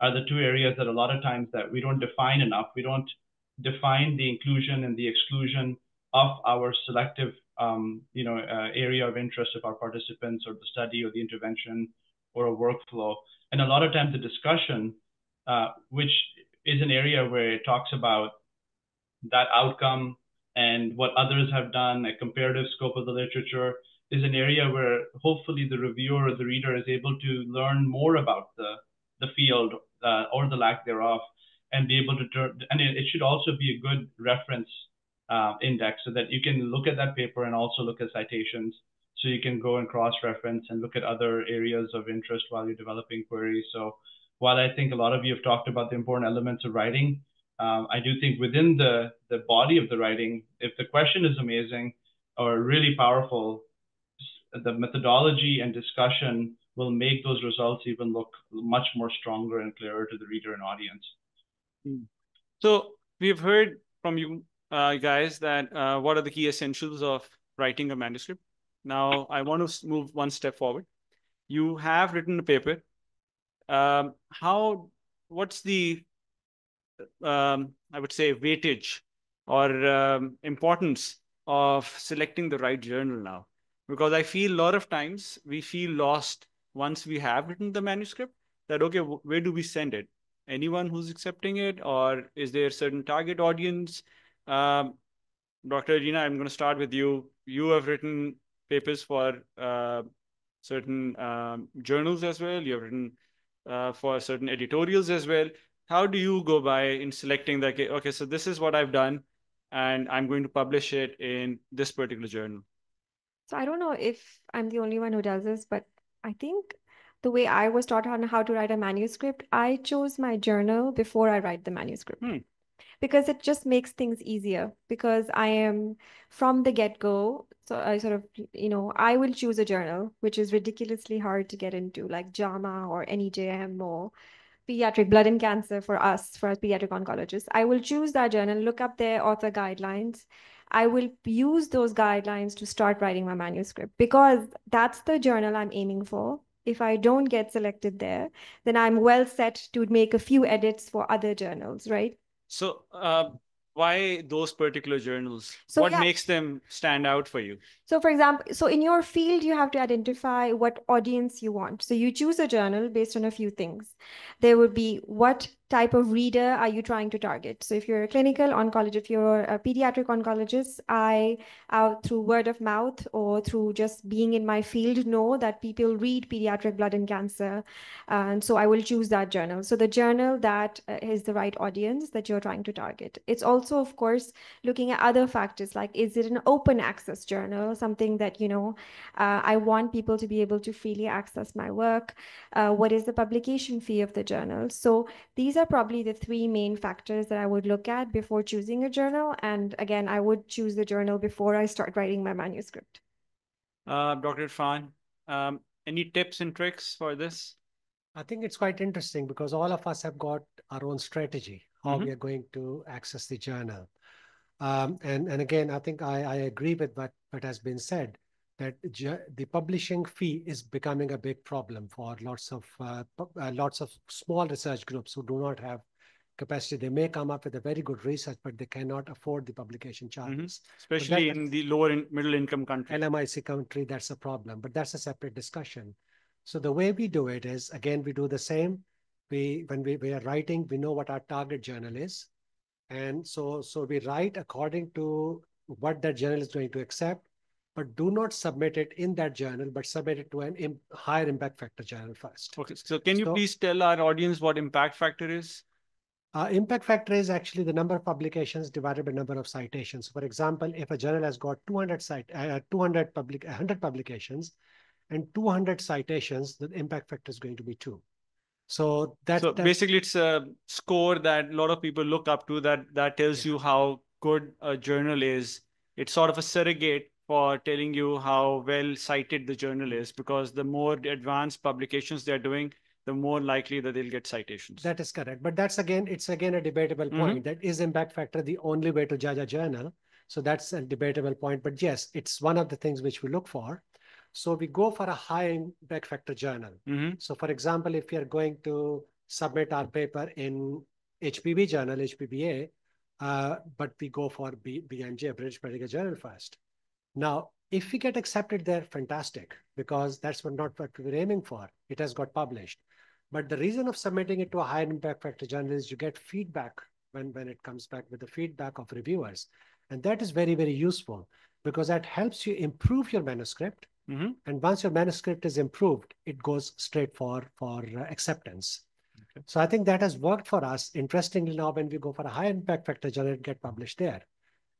are the two areas that a lot of times that we don't define enough. We don't define the inclusion and the exclusion of our selective, area of interest of our participants, or the study or the intervention or a workflow. And a lot of times the discussion, which is an area where it talks about that outcome and what others have done, a comparative scope of the literature, is an area where hopefully the reviewer or the reader is able to learn more about the field or the lack thereof, and be able to turn. And it should also be a good reference index, so that you can look at that paper and also look at citations, so you can go and cross-reference and look at other areas of interest while you're developing queries. So while I think a lot of you have talked about the important elements of writing, I do think within the body of the writing, if the question is amazing or really powerful, the methodology and discussion will make those results even look much more stronger and clearer to the reader and audience. So we've heard from you guys that what are the key essentials of writing a manuscript. Now I want to move one step forward. You have written a paper. What's the I would say weightage or importance of selecting the right journal now? Because I feel a lot of times we feel lost once we have written the manuscript, that, okay, where do we send it? Anyone who's accepting it, or is there a certain target audience? Dr. Regina, I'm going to start with you. You have written papers for certain journals as well. You have written for certain editorials as well. How do you go by in selecting that? Okay, so this is what I've done, and I'm going to publish it in this particular journal. So I don't know if I'm the only one who does this, but I think the way I was taught on how to write a manuscript, I chose my journal before I write the manuscript. Because it just makes things easier, because I am from the get-go. So I sort of, I will choose a journal, which is ridiculously hard to get into, like JAMA or NEJM or Pediatric Blood and Cancer for us pediatric oncologists. I will choose that journal, look up their author guidelines. I will use those guidelines to start writing my manuscript, because that's the journal I'm aiming for. If I don't get selected there, then I'm well set to make a few edits for other journals, right? So why those particular journals? So what makes them stand out for you? So for example, so in your field, you have to identify what audience you want. So you choose a journal based on a few things. There would be, what type of reader are you trying to target? So if you're a clinical oncologist, if you're a pediatric oncologist, through word of mouth or through just being in my field, know that people read pediatric blood and cancer. And so I will choose that journal. So the journal that is the right audience that you're trying to target. It's also, of course, looking at other factors, like, is it an open access journal? Something that, I want people to be able to freely access my work. What is the publication fee of the journal? So these are probably the three main factors that I would look at before choosing a journal. And again, I would choose the journal before I start writing my manuscript. Dr. Irfan, any tips and tricks for this? I think it's quite interesting, because all of us have got our own strategy, how we are going to access the journal. And again, I think I agree with what has been said, that the publishing fee is becoming a big problem for lots of small research groups who do not have capacity. They may come up with a very good research, but they cannot afford the publication charges. Especially in the lower middle income country. LMIC country, that's a problem, but that's a separate discussion. So the way we do it is, again, we do the same. When we are writing, we know what our target journal is. And so we write according to what that journal is going to accept, but do not submit it in that journal, but submit it to an higher impact factor journal first. Okay, so can you please tell our audience what impact factor is? Impact factor is actually the number of publications divided by number of citations. For example, if a journal has got 100 publications and 200 citations, the impact factor is going to be 2. So basically it's a score that a lot of people look up to that tells you how good a journal is. It's sort of a surrogate for telling you how well cited the journal is, because the more advanced publications they're doing, the more likely that they'll get citations. That is correct. But it's again a debatable point. That is impact factor the only way to judge a journal? So that's a debatable point. But yes, it's one of the things which we look for. So we go for a high impact factor journal. So for example, if we are going to submit our paper in HPB journal, HPBA, but we go for BMJ, British Medical Journal first. Now, if we get accepted there, fantastic, because that's not what we're aiming for. It has got published. But the reason of submitting it to a high impact factor journal is you get feedback when it comes back with the feedback of reviewers. And that is very, very useful because that helps you improve your manuscript. And once your manuscript is improved, it goes straight for acceptance. Okay. So I think that has worked for us. Interestingly, now when we go for a high impact factor journal, it gets published there.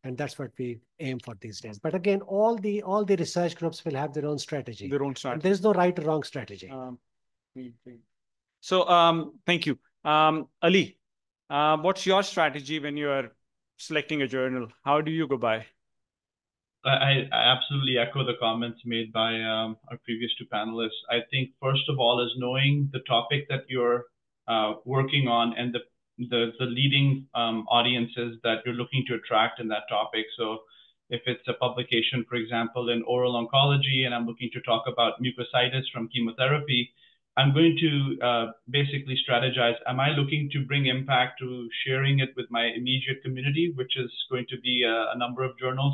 And that's what we aim for these days. But again, all the research groups will have their own strategy. Their own strategy. And there's no right or wrong strategy. So thank you. Ali, what's your strategy when you are selecting a journal? How do you go by? I absolutely echo the comments made by our previous two panelists. I think first of all is knowing the topic that you're working on and the leading audiences that you're looking to attract in that topic. So if it's a publication, for example, in oral oncology, and I'm looking to talk about mucositis from chemotherapy, I'm going to basically strategize. Am I looking to bring impact to sharing it with my immediate community, which is going to be a number of journals?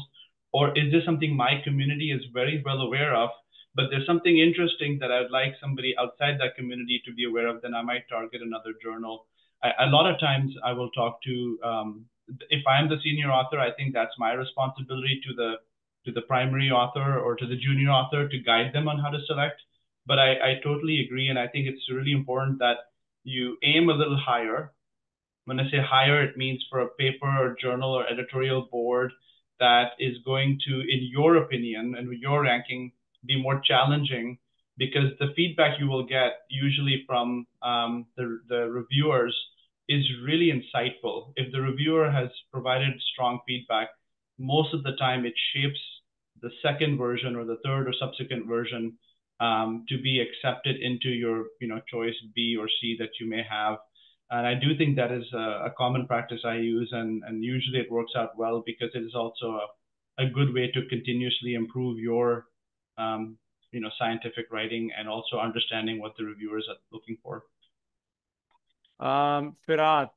Or is this something my community is very well aware of, but there's something interesting that I'd like somebody outside that community to be aware of, then I might target another journal. A lot of times I will talk to, if I'm the senior author, I think that's my responsibility to the primary author or to the junior author to guide them on how to select. But I totally agree. And I think it's really important that you aim a little higher. When I say higher, it means for a paper or journal or editorial board that is going to, in your opinion and with your ranking, be more challenging, because the feedback you will get usually from the reviewers is really insightful. If the reviewer has provided strong feedback, most of the time it shapes the second version or the third or subsequent version to be accepted into your choice B or C that you may have. And I do think that is a common practice I use, and usually it works out well because it is also a good way to continuously improve your scientific writing and also understanding what the reviewers are looking for. Firat,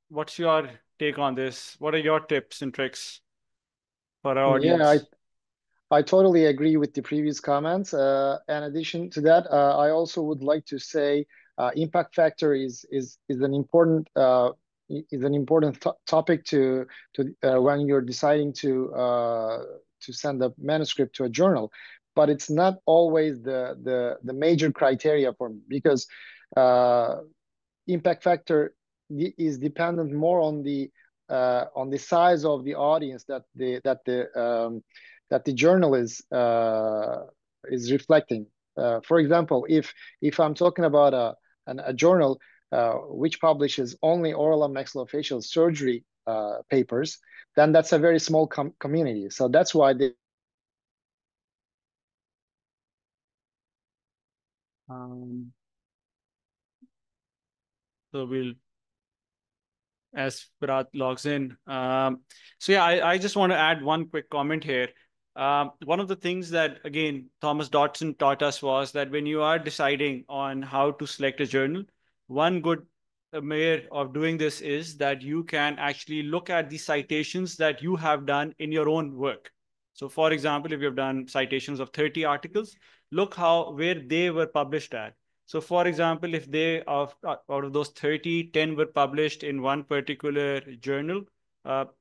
what's your take on this? What are your tips and tricks for our audience? Yeah, I totally agree with the previous comments. In addition to that, I also would like to say impact factor is an important topic to when you're deciding to send a manuscript to a journal, but it's not always the major criteria for me, because impact factor is dependent more on the size of the audience that the journal is reflecting. For example, if I'm talking about a journal which publishes only oral and maxillofacial surgery papers, then that's a very small community. So that's why they. So we'll, as Firat logs in. So yeah, I just want to add one quick comment here. One of the things that, again, Thomas Dodson taught us was that when you are deciding on how to select a journal, one good way of doing this is that you can actually look at the citations that you have done in your own work. So for example, if you've done citations of 30 articles, look where they were published at. So for example, if out of those 30, 10 were published in one particular journal,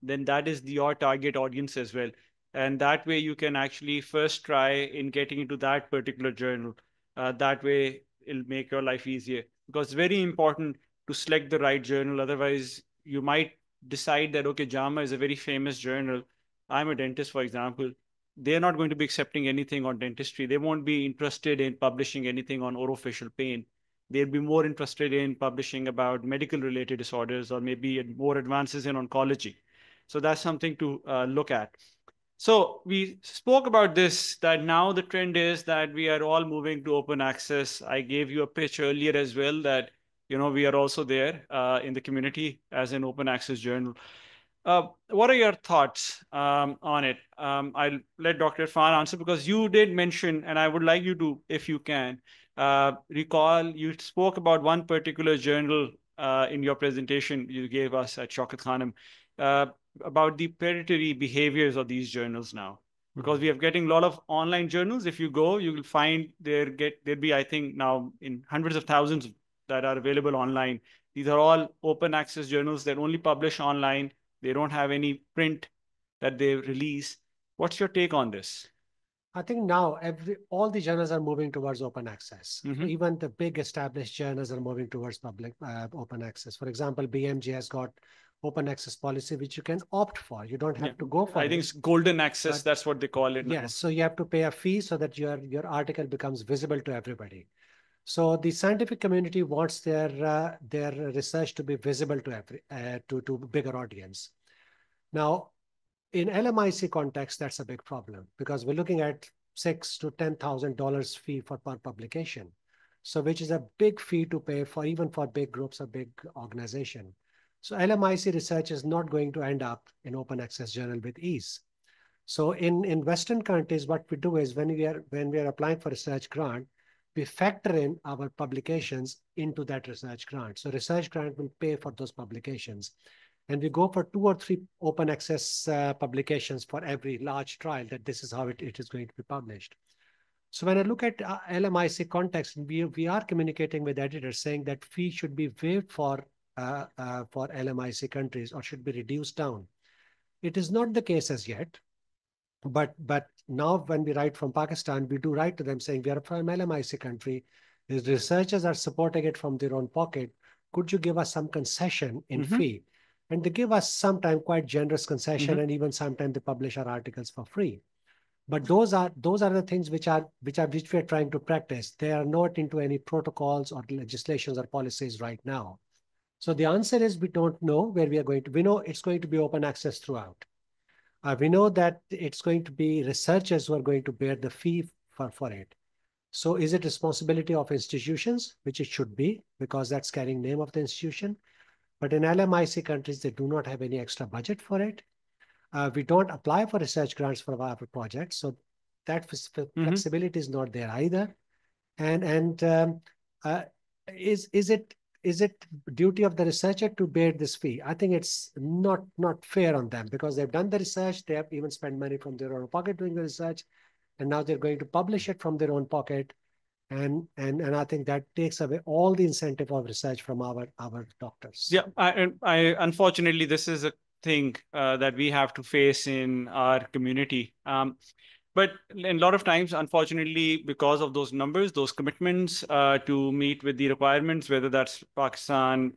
then that is your target audience as well. And that way you can actually first try in getting into that particular journal. That way it'll make your life easier, because it's very important to select the right journal. Otherwise, you might decide that, okay, JAMA is a very famous journal. I'm a dentist, for example. They're not going to be accepting anything on dentistry. They won't be interested in publishing anything on orofacial pain. They'll be more interested in publishing about medical related disorders, or maybe more advances in oncology. So that's something to look at. So we spoke about this, that now the trend is that we are all moving to open access. I gave you a pitch earlier as well that, we are also there in the community as an open access journal. What are your thoughts on it? I'll let Dr. Irfan answer, because you did mention, and I would like you to, if you can, recall, you spoke about one particular journal in your presentation you gave us at Shaukat Khanum, about the predatory behaviors of these journals now. Because we are getting a lot of online journals. If you go, you will find there'll be, I think, now in hundreds of thousands that are available online. These are all open access journals that only publish online. They don't have any print that they release. What's your take on this? I think now all the journals are moving towards open access. Even the big established journals are moving towards public open access. For example, BMJ has got open access policy, which you can opt for. You don't have to go for it. I think it's golden access. That's what they call it now. Yes. So you have to pay a fee so that your article becomes visible to everybody. So the scientific community wants their research to be visible to bigger audience. Now, in LMIC context, that's a big problem, because we're looking at $6,000 to $10,000 fee per publication. So which is a big fee to pay for, even for big groups or big organization. So LMIC research is not going to end up in open access journal with ease. So in Western countries, what we do is when we are applying for research grant, we factor in our publications into that research grant. So research grant will pay for those publications. And we go for 2 or 3 open access publications for every large trial, that this is how it is going to be published. So when I look at LMIC context, we are communicating with editors saying that fee should be waived for LMIC countries, or should be reduced down. It is not the case as yet. But now when we write from Pakistan, we do write to them saying, we are from LMIC country. The researchers are supporting it from their own pocket. Could you give us some concession in fee? And they give us sometimes quite generous concession, and even sometimes they publish our articles for free. But those are the things which we are trying to practice. They are not into any protocols or legislations or policies right now. So the answer is, we don't know where we are going to. We know it's going to be open access throughout. We know that it's going to be researchers who are going to bear the fee for it. So is it responsibility of institutions, which it should be, because that's carrying name of the institution? But in LMIC countries, they do not have any extra budget for it. We don't apply for research grants for our projects. So that flexibility is not there either. And is it duty of the researcher to bear this fee? I think it's not fair on them, because they've done the research. They have even spent money from their own pocket doing the research. And now they're going to publish it from their own pocket. And I think that takes away all the incentive of research from our doctors. Yeah, I unfortunately, this is a thing that we have to face in our community. But a lot of times, unfortunately, because of those numbers, those commitments to meet with the requirements, whether that's Pakistan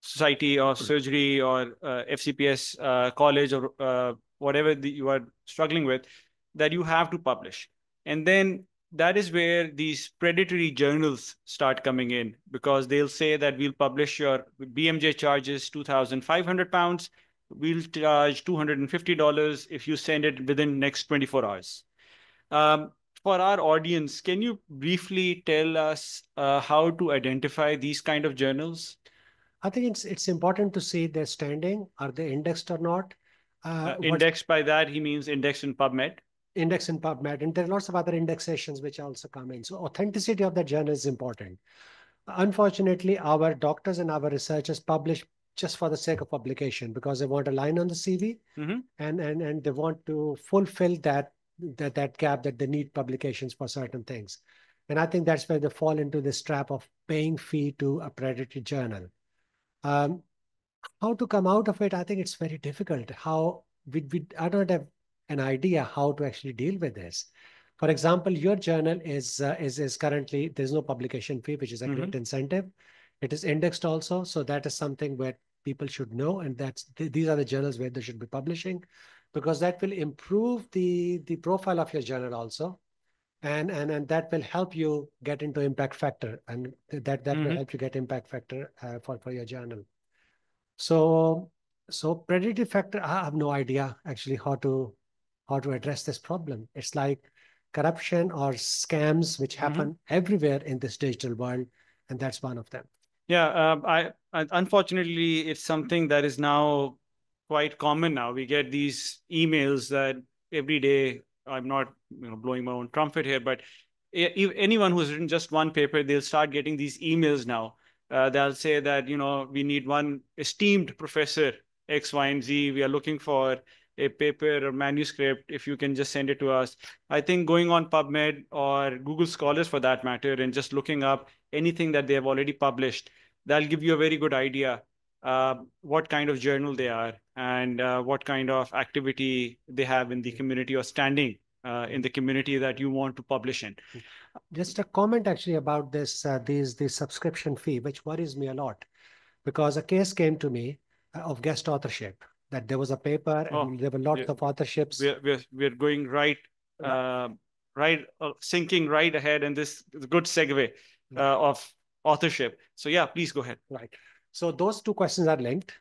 Society of Surgery or FCPS college, or whatever you are struggling with, that you have to publish. And then that is where these predatory journals start coming in, because they'll say that we'll publish your BMJ charges £2,500. We'll charge $250 if you send it within next 24 hours. For our audience, can you briefly tell us how to identify these kind of journals? I think it's important to see their standing. Are they indexed or not? Indexed, by that he means indexed in PubMed. Index in PubMed, and there are lots of other indexations which also come in. So authenticity of the journal is important. Unfortunately, our doctors and our researchers publish just for the sake of publication because they want a line on the CV, and they want to fulfill that gap that they need publications for certain things. And I think that's where they fall into this trap of paying fee to a predatory journal. How to come out of it, I think it's very difficult. I don't have an idea how to actually deal with this. For example, your journal is currently, there's no publication fee, which is a great incentive. It is indexed also, so that is something where people should know, and these are the journals where they should be publishing, because that will improve the profile of your journal also, and that will help you get into impact factor, and that will help you get impact factor for your journal. So predatory factor, I have no idea actually how to address this problem. It's like corruption or scams which happen everywhere in this digital world, and that's one of them. Yeah, unfortunately, it's something that is now quite common now. We get these emails that every day. I'm not, blowing my own trumpet here, but if anyone who's written just one paper, they'll start getting these emails now. They'll say that, we need one esteemed professor, X, Y, and Z. We are looking for a paper or manuscript. If you can just send it to us. I think going on PubMed or Google Scholars for that matter, and just looking up anything that they have already published, that'll give you a very good idea what kind of journal they are, and what kind of activity they have in the community, or standing in the community that you want to publish in. Just a comment actually about this, the subscription fee, which worries me a lot, because a case came to me of guest authorship, that there was a paper and there were lots of authorships. We're going sinking right ahead, and this is a good segue of authorship. So yeah, please go ahead. Right. So those two questions are linked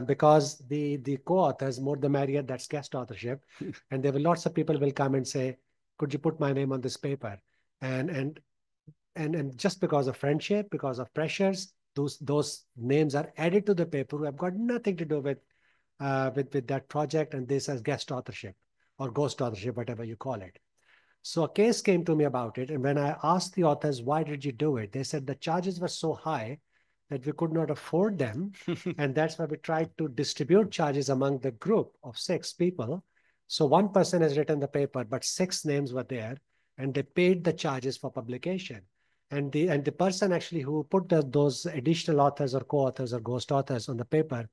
because the co-authors, more the merrier, that's guest authorship. And there were lots of people will come and say, could you put my name on this paper? And just because of friendship, because of pressures, those names are added to the paper who have got nothing to do with that project, and this as guest authorship or ghost authorship, whatever you call it. So a case came to me about it, and when I asked the authors, why did you do it? They said the charges were so high that we could not afford them. And that's why we tried to distribute charges among the group of 6 people. So one person has written the paper, but 6 names were there, and they paid the charges for publication. And the person actually who put those additional authors or co-authors or ghost authors on the paper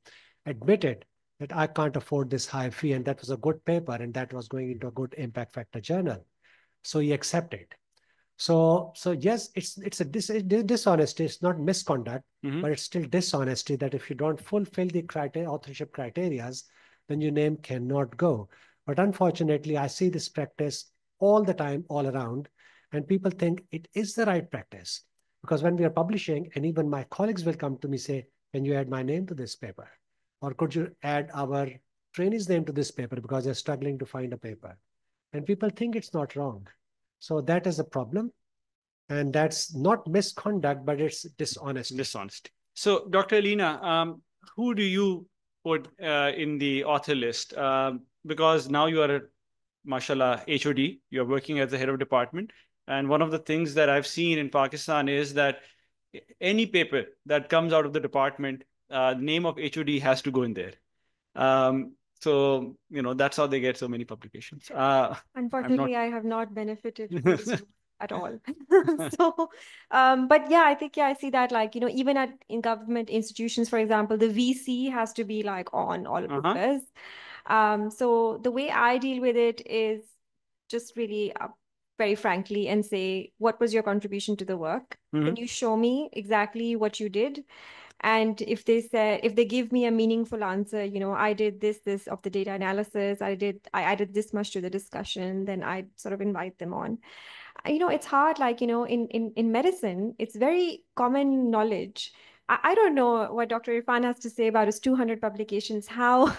admitted that I can't afford this high fee, and that was a good paper, and that was going into a good impact factor journal. So he accepted. So yes, it's a dishonesty. It's not misconduct, but it's still dishonesty, that if you don't fulfill the authorship criterias, then your name cannot go. But unfortunately, I see this practice all the time, all around, and people think it is the right practice. Because when we are publishing, and even my colleagues will come to me say, can you add my name to this paper? Or could you add our trainee's name to this paper, because they're struggling to find a paper. And people think it's not wrong. So that is a problem. And that's not misconduct, but it's dishonesty. So, Dr. Alina, who do you put in the author list? Because now you are, mashallah, HOD, you're working as the head of department. And one of the things that I've seen in Pakistan is that any paper that comes out of the department, name of HOD has to go in there. So, that's how they get so many publications. Unfortunately, I have not benefited from this at all. So, but yeah, I think, I see that, like, even in government institutions, for example, the VC has to be like on all of this. So the way I deal with it is just really very frankly and say, what was your contribution to the work? Can you show me exactly what you did? And if they give me a meaningful answer, I did this of the data analysis, I added this much to the discussion, then I sort of invite them on. It's hard, like, in medicine, it's very common knowledge. I don't know what Dr. Irfan has to say about his 200 publications, how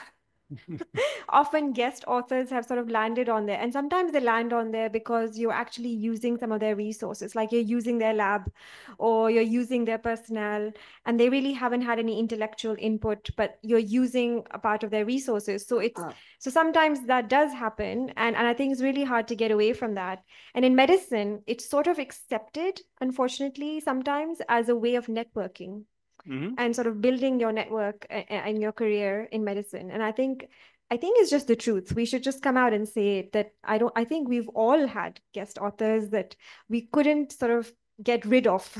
often guest authors have sort of landed on there. And sometimes they land on there because you're actually using some of their resources, like you're using their lab or you're using their personnel, and they really haven't had any intellectual input, but you're using a part of their resources. So it's so sometimes that does happen. And I think it's really hard to get away from that. And in medicine, it's sort of accepted, unfortunately, sometimes as a way of networking. And sort of building your network and your career in medicine. And I think it's just the truth. We should just come out and say it, that I think we've all had guest authors that we couldn't sort of get rid of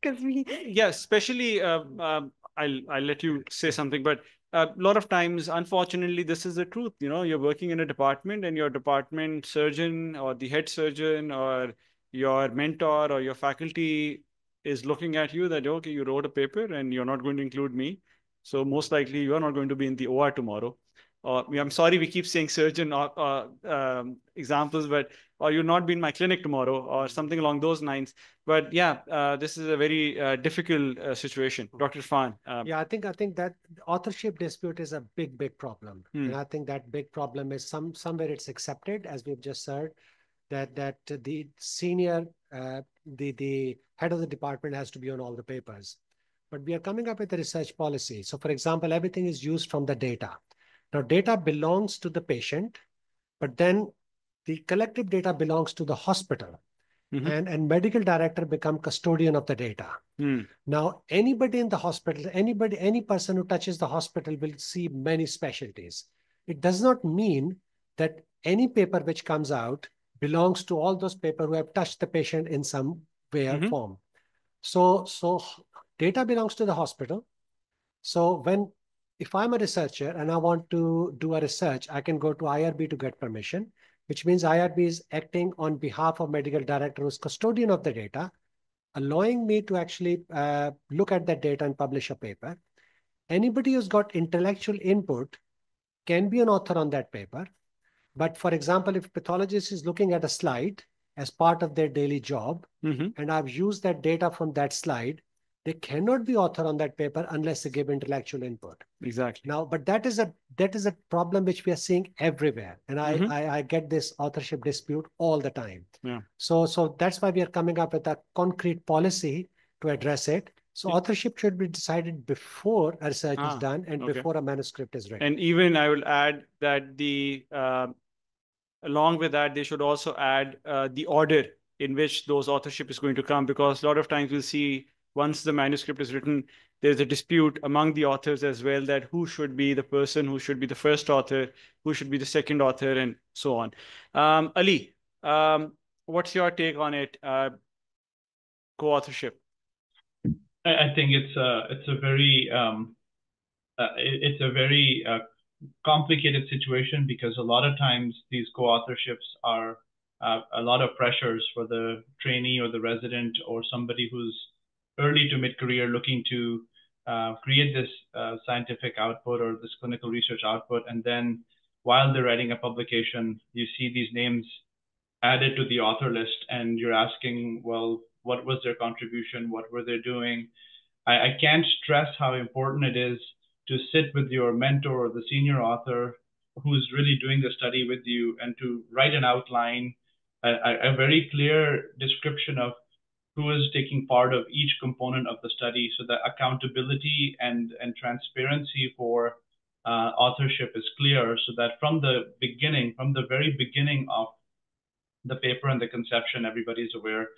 because Yeah, especially I'll let you say something, but a lot of times, unfortunately, this is the truth. You know, you're working in a department and your department surgeon or the head surgeon or your mentor or your faculty is looking at you that, okay, you wrote a paper and you're not going to include me. So most likely you are not going to be in the OR tomorrow. I'm sorry, we keep saying surgeon examples, but or you'll not be in my clinic tomorrow or something along those lines. But yeah, this is a very difficult situation. Dr. Irfan. Yeah, I think that authorship dispute is a big problem. And I think that big problem is somewhere it's accepted, as we've just heard, that the senior, the head of the department has to be on all the papers. But we are coming up with a research policy. So for example, everything is used from the data. Now, data belongs to the patient, but then the collective data belongs to the hospital. And medical director become custodian of the data. Now, anybody in the hospital, any person who touches the hospital will see many specialties. It does not mean that any paper which comes out belongs to all those people who have touched the patient in some way or form. So data belongs to the hospital. So if I'm a researcher and I want to do a research, I can go to IRB to get permission, which means IRB is acting on behalf of medical director who's custodian of the data, allowing me to actually look at that data and publish a paper. Anybody who's got intellectual input can be an author on that paper. But for example, if a pathologist is looking at a slide as part of their daily job, and I've used that data from that slide, they cannot be author on that paper unless they give intellectual input. Exactly. Now, but that is a problem which we are seeing everywhere. And I get this authorship dispute all the time. Yeah. So that's why we are coming up with a concrete policy to address it. So authorship should be decided before a research is done and before a manuscript is written. And even I will add that along with that, they should also add the order in which those authorship is going to come, because a lot of times we'll see once the manuscript is written, there's a dispute among the authors as well, that who should be the person who should be the first author, who should be the second author, and so on. Ali, what's your take on it? Co-authorship. I think it's a very complicated situation, because a lot of times these co-authorships are a lot of pressures for the trainee or the resident or somebody who's early to mid-career looking to create this scientific output or this clinical research output. And then while they're writing a publication, you see these names added to the author list, and you're asking, well, what was their contribution? What were they doing? I can't stress how important it is to sit with your mentor or the senior author who's really doing the study with you, and to write an outline, a very clear description of who is taking part of each component of the study, so that accountability and transparency for authorship is clear, so that from the very beginning of the paper and the conception, everybody is aware.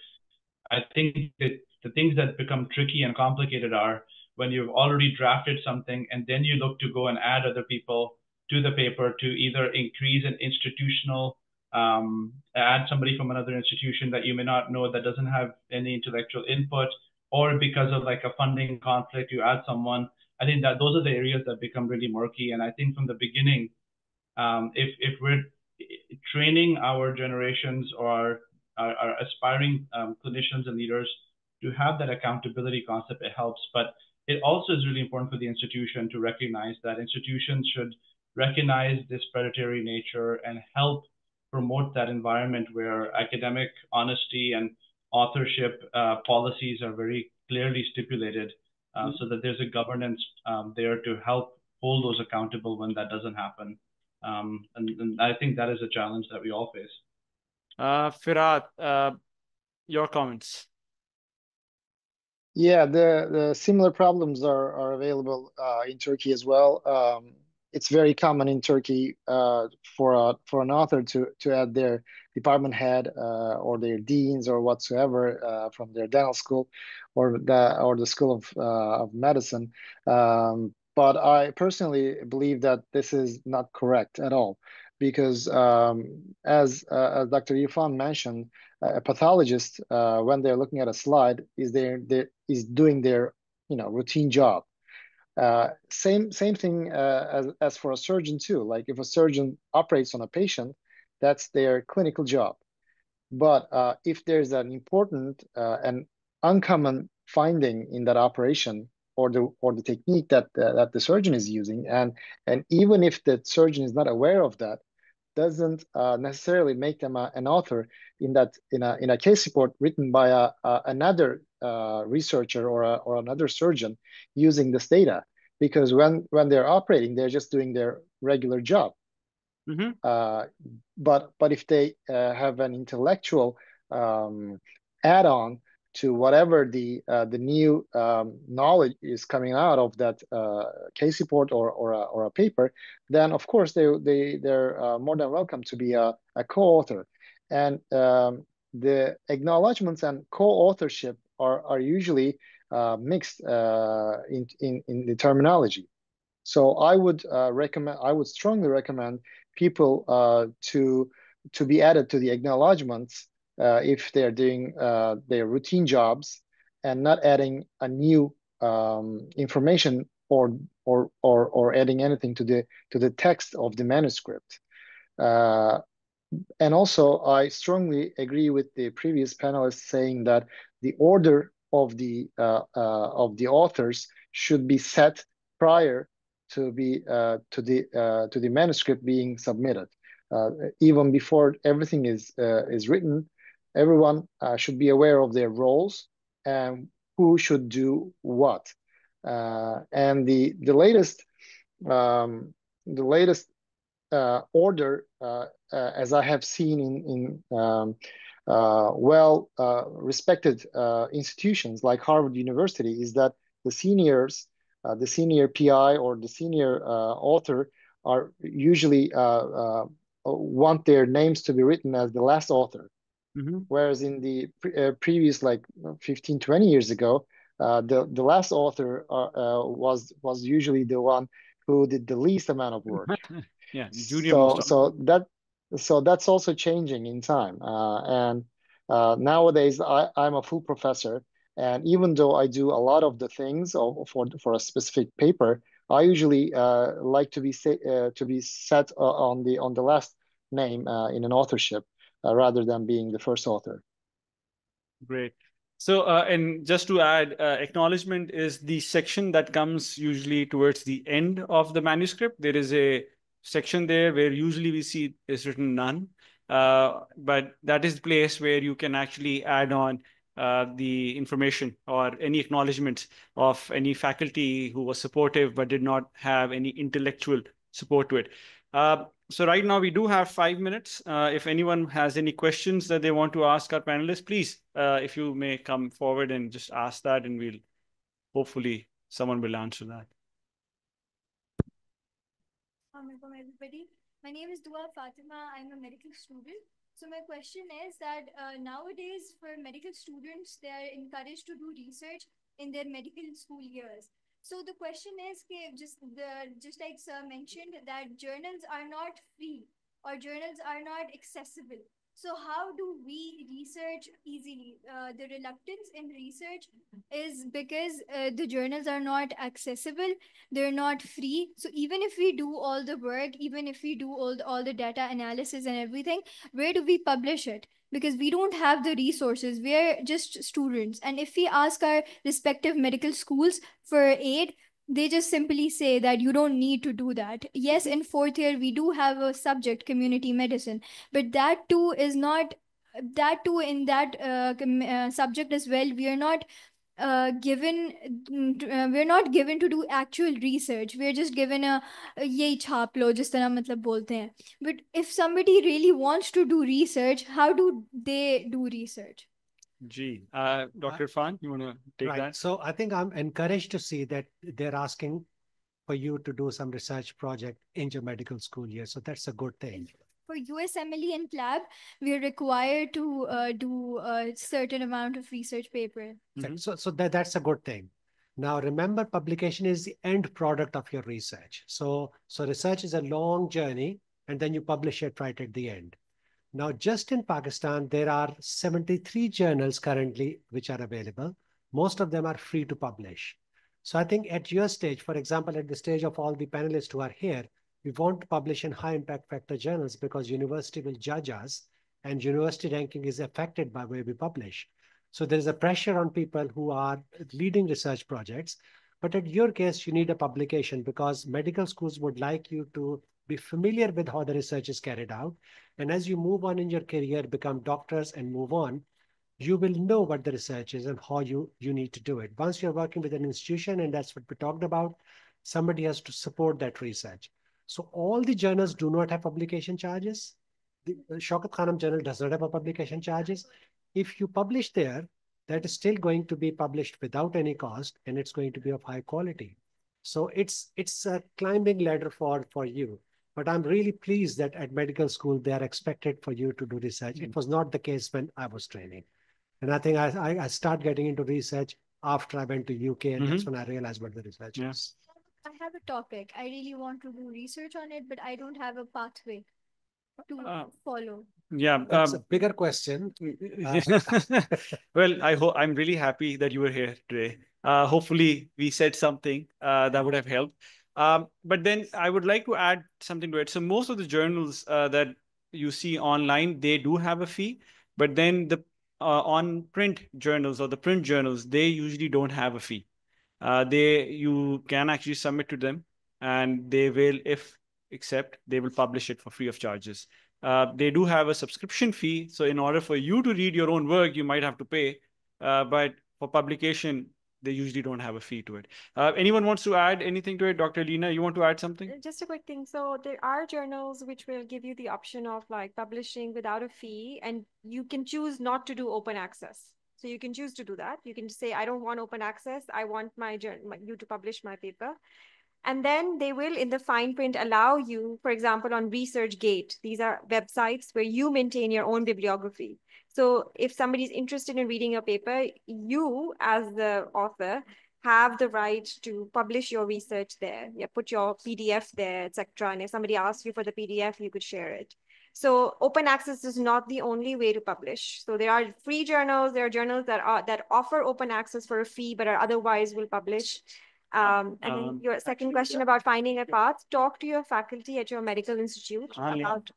I think that the things that become tricky and complicated are when you've already drafted something and then you look to go and add other people to the paper to either increase an institutional, add somebody from another institution that you may not know that doesn't have any intellectual input, or because of like a funding conflict, you add someone. I think that those are the areas that become really murky. And I think from the beginning, if we're training our generations or our aspiring clinicians and leaders to have that accountability concept, it helps. But it also is really important for the institution to recognize that institutions should recognize this predatory nature and help promote that environment where academic honesty and authorship policies are very clearly stipulated, so that there's a governance there to help hold those accountable when that doesn't happen. And I think that is a challenge that we all face. Firat, your comments. Yeah, the similar problems are available in Turkey as well. It's very common in Turkey for an author to add their department head or their deans or whatsoever from their dental school or the school of medicine. But I personally believe that this is not correct at all, because as Dr. Irfan mentioned, a pathologist, when they're looking at a slide, is doing their routine job. Same thing as for a surgeon too. Like if a surgeon operates on a patient, that's their clinical job. But if there's an important and uncommon finding in that operation, or the technique that the surgeon is using, and even if the surgeon is not aware of that, doesn't necessarily make them an author in a case report written by another researcher or another surgeon using this data, because when they're operating, they're just doing their regular job. Mm-hmm. But if they have an intellectual add-on to whatever the new knowledge is coming out of that case report or a paper, then of course they're more than welcome to be a co-author. And the acknowledgements and co-authorship are usually mixed in the terminology. So I would strongly recommend people to be added to the acknowledgements if they're doing their routine jobs, and not adding a new information or adding anything to the text of the manuscript. And also, I strongly agree with the previous panelists saying that the order of the authors should be set prior to the manuscript being submitted. Even before everything is written, everyone should be aware of their roles and who should do what. And the latest order, as I have seen in well respected institutions like Harvard University, is that the seniors, the senior PI or the senior author, are usually want their names to be written as the last author. Mm-hmm. Whereas in the previous, like 15, 20 years ago, the last author was usually the one who did the least amount of work. Yeah, junior most. So that's also changing in time. And nowadays, I'm a full professor, and even though I do a lot of the things for a specific paper, I usually like to be set on the last name in an authorship, rather than being the first author. Great. So, and just to add, acknowledgement is the section that comes usually towards the end of the manuscript. There is a section there where usually we see is written none, but that is the place where you can actually add on the information or any acknowledgements of any faculty who was supportive but did not have any intellectual support to it. So right now we do have 5 minutes. If anyone has any questions that they want to ask our panelists, please, if you may come forward and just ask that, and we'll hopefully someone will answer that. Assalamualaikum everybody. My name is Dua Fatima. I'm a medical student. So my question is that nowadays for medical students, they are encouraged to do research in their medical school years. So the question is, just like Sir mentioned, that journals are not free or journals are not accessible. So how do we research easily? The reluctance in research is because the journals are not accessible, they're not free. So even if we do all the work, even if we do all the data analysis and everything, where do we publish it? Because we don't have the resources. We're just students. And if we ask our respective medical schools for aid, they just simply say that you don't need to do that. Yes, in fourth year, we do have a subject, community medicine, but that too is not, that too in that subject as well, we are not we're not given to do actual research. We're just given a यही छाप लो जिस तरह मतलब बोलते हैं. But if somebody really wants to do research, how do they do research? Gee, Dr. Irfan, you want to take that? So I think I'm encouraged to see that they're asking for you to do some research project in your medical school year. So that's a good thing. For USMLE and PLAB, we are required to do a certain amount of research paper. So that's a good thing. Now, remember, publication is the end product of your research. So research is a long journey, and then you publish it right at the end. Now, just in Pakistan, there are 73 journals currently which are available. Most of them are free to publish. So I think at your stage, for example, at the stage of all the panelists who are here, we want to publish in high impact factor journals because university will judge us and university ranking is affected by where we publish. So there is a pressure on people who are leading research projects. But at your case, you need a publication because medical schools would like you to be familiar with how the research is carried out. And as you move on in your career, become doctors and move on, you will know what the research is and how you need to do it. Once you're working with an institution, and that's what we talked about, somebody has to support that research. So all the journals do not have publication charges. The Shaukat Khanum journal does not have a publication charges. If you publish there, that is still going to be published without any cost, and it's going to be of high quality. So it's a climbing ladder for you. But I'm really pleased that at medical school, they are expected for you to do research. It was not the case when I was training. And I think I start getting into research after I went to UK, and that's when I realized what the research is. I have a topic. I really want to do research on it, but I don't have a pathway to follow. Yeah, that's a bigger question. Well, I'm really happy that you were here today. Hopefully, we said something that would have helped. But then I would like to add something to it. So most of the journals that you see online, they do have a fee, but then the on print journals or the print journals, they usually don't have a fee. You can actually submit to them, and they will, if accept, they will publish it for free of charges. They do have a subscription fee. So in order for you to read your own work, you might have to pay. But for publication, they usually don't have a fee to it. Anyone wants to add anything to it? Dr. Lina, you want to add something? Just a quick thing. So there are journals which will give you the option of like publishing without a fee, and you can choose not to do open access. So you can choose to do that. You can say, I don't want open access. I want you to publish my paper. And then they will, in the fine print, allow you, for example, on ResearchGate, these are websites where you maintain your own bibliography. So if somebody's interested in reading your paper, you, as the author, have the right to publish your research there. You put your PDF there, etc. And if somebody asks you for the PDF, you could share it. So open access is not the only way to publish. So there are free journals. There are journals that offer open access for a fee, but are otherwise will publish. And then your second question about finding a path, talk to your faculty at your medical institute about.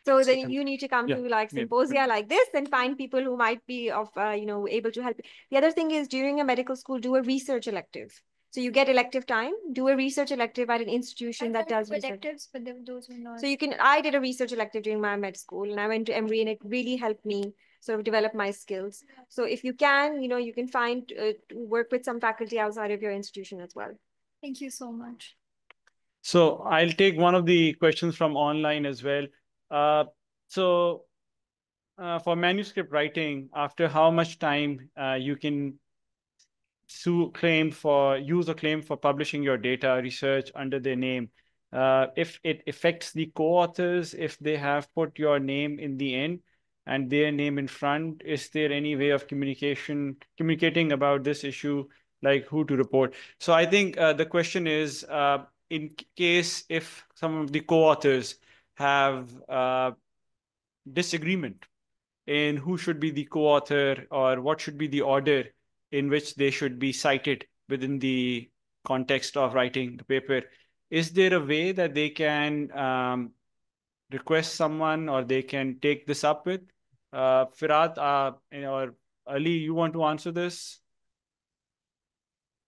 So then you need to come to like symposia like this and find people who might be able to help. The other thing is during a medical school, do a research elective. So you get elective time, do a research elective at an institution that does research. Electives, but those were not. So I did a research elective during my med school, and I went to Emory, and it really helped me sort of develop my skills. So if you can, you can find work with some faculty outside of your institution as well. Thank you so much. So I'll take one of the questions from online as well. For manuscript writing, after how much time you can claim for publishing your data research under their name, if it affects the co-authors, if they have put your name in the end and their name in front, is there any way of communicating about this issue, like who to report? So I think the question is, in case if some of the co-authors have disagreement in who should be the co-author or what should be the order in which they should be cited within the context of writing the paper, is there a way that they can request someone or they can take this up with? Firat or Ali, you want to answer this?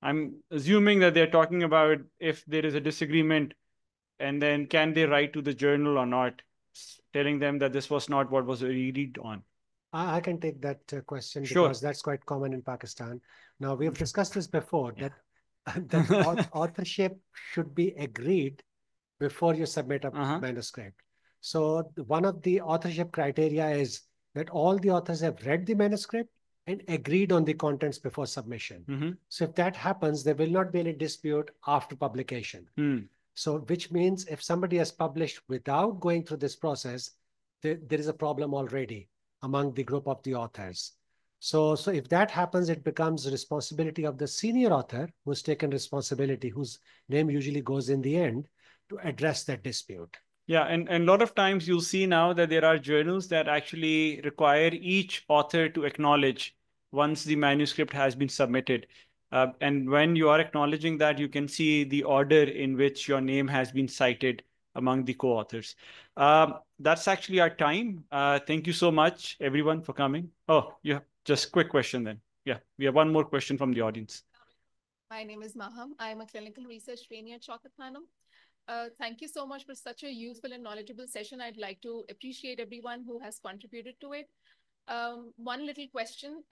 I'm assuming that they're talking about if there is a disagreement, and then can they write to the journal or not, telling them that this was not what was agreed on? I can take that question Sure. because that's quite common in Pakistan. Now, we've discussed this before that, authorship should be agreed before you submit a manuscript. So one of the authorship criteria is that all the authors have read the manuscript and agreed on the contents before submission. So if that happens, there will not be any dispute after publication. So which means if somebody has published without going through this process, there is a problem already among the group of the authors. So if that happens, it becomes the responsibility of the senior author who's taken responsibility, whose name usually goes in the end, to address that dispute. Yeah, and a lot of times you'll see now that there are journals that actually require each author to acknowledge once the manuscript has been submitted. And when you are acknowledging that, you can see the order in which your name has been cited among the co-authors. That's actually our time. Thank you so much, everyone, for coming. Oh, yeah, just quick question then. Yeah, we have one more question from the audience. My name is Maham. I am a clinical research trainee at Shaukat Khanum. Thank you so much for such a useful and knowledgeable session. I'd like to appreciate everyone who has contributed to it. One little question,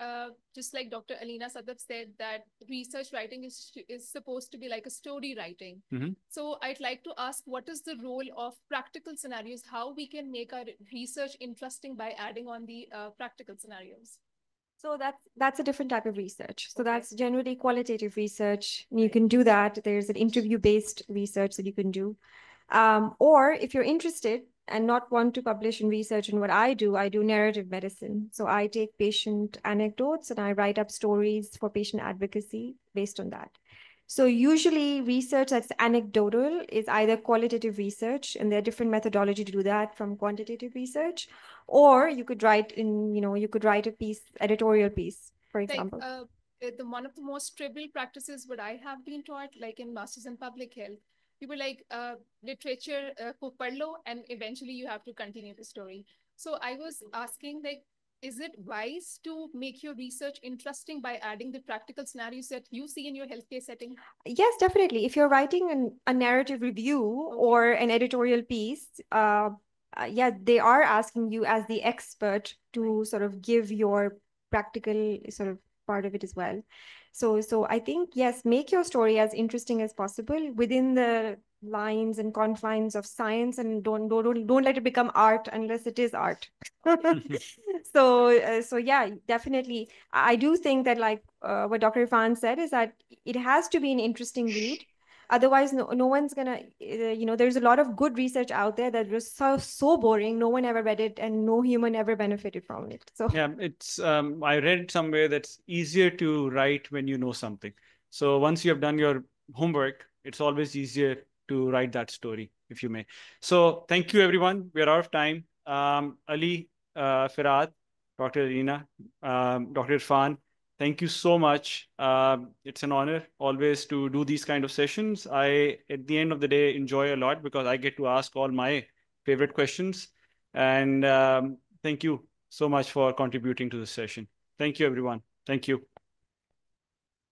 just like Dr. Alina Sadaf said, that research writing is supposed to be like a story writing. So I'd like to ask, what is the role of practical scenarios? How we can make our research interesting by adding on the practical scenarios? So that's a different type of research. So that's generally qualitative research. You can do that. There's an interview-based research that you can do. Or if you're interested and not want to publish in research, and what I do narrative medicine. So I take patient anecdotes and I write up stories for patient advocacy based on that. So usually research that's anecdotal is either qualitative research, and there are different methodology to do that from quantitative research, or you could write a piece, editorial piece, for example. Like, one of the most trivial practices what I have been taught, like in Masters in Public Health, people like literature ko padh lo, and eventually you have to continue the story. So I was asking, like, is it wise to make your research interesting by adding the practical scenarios that you see in your healthcare setting? Yes, definitely. If you're writing a narrative review or an editorial piece, yeah, they are asking you as the expert to sort of give your practical sort of part of it as well. So I think, yes, make your story as interesting as possible within the lines and confines of science, and don't let it become art unless it is art. So yeah, definitely. I do think that, like what Dr. Irfan said, is that it has to be an interesting read. Otherwise, no one's gonna, there's a lot of good research out there that was so boring, no one ever read it, and no human ever benefited from it. So yeah, it's I read somewhere that's easier to write when you know something. So once you have done your homework, it's always easier to write that story, if you may. So thank you, everyone. We're out of time. Ali, Firad, Dr. Reena, Dr. Irfan, thank you so much. It's an honor always to do these kind of sessions. I, at the end of the day, enjoy a lot because I get to ask all my favorite questions. And thank you so much for contributing to this session. Thank you, everyone. Thank you.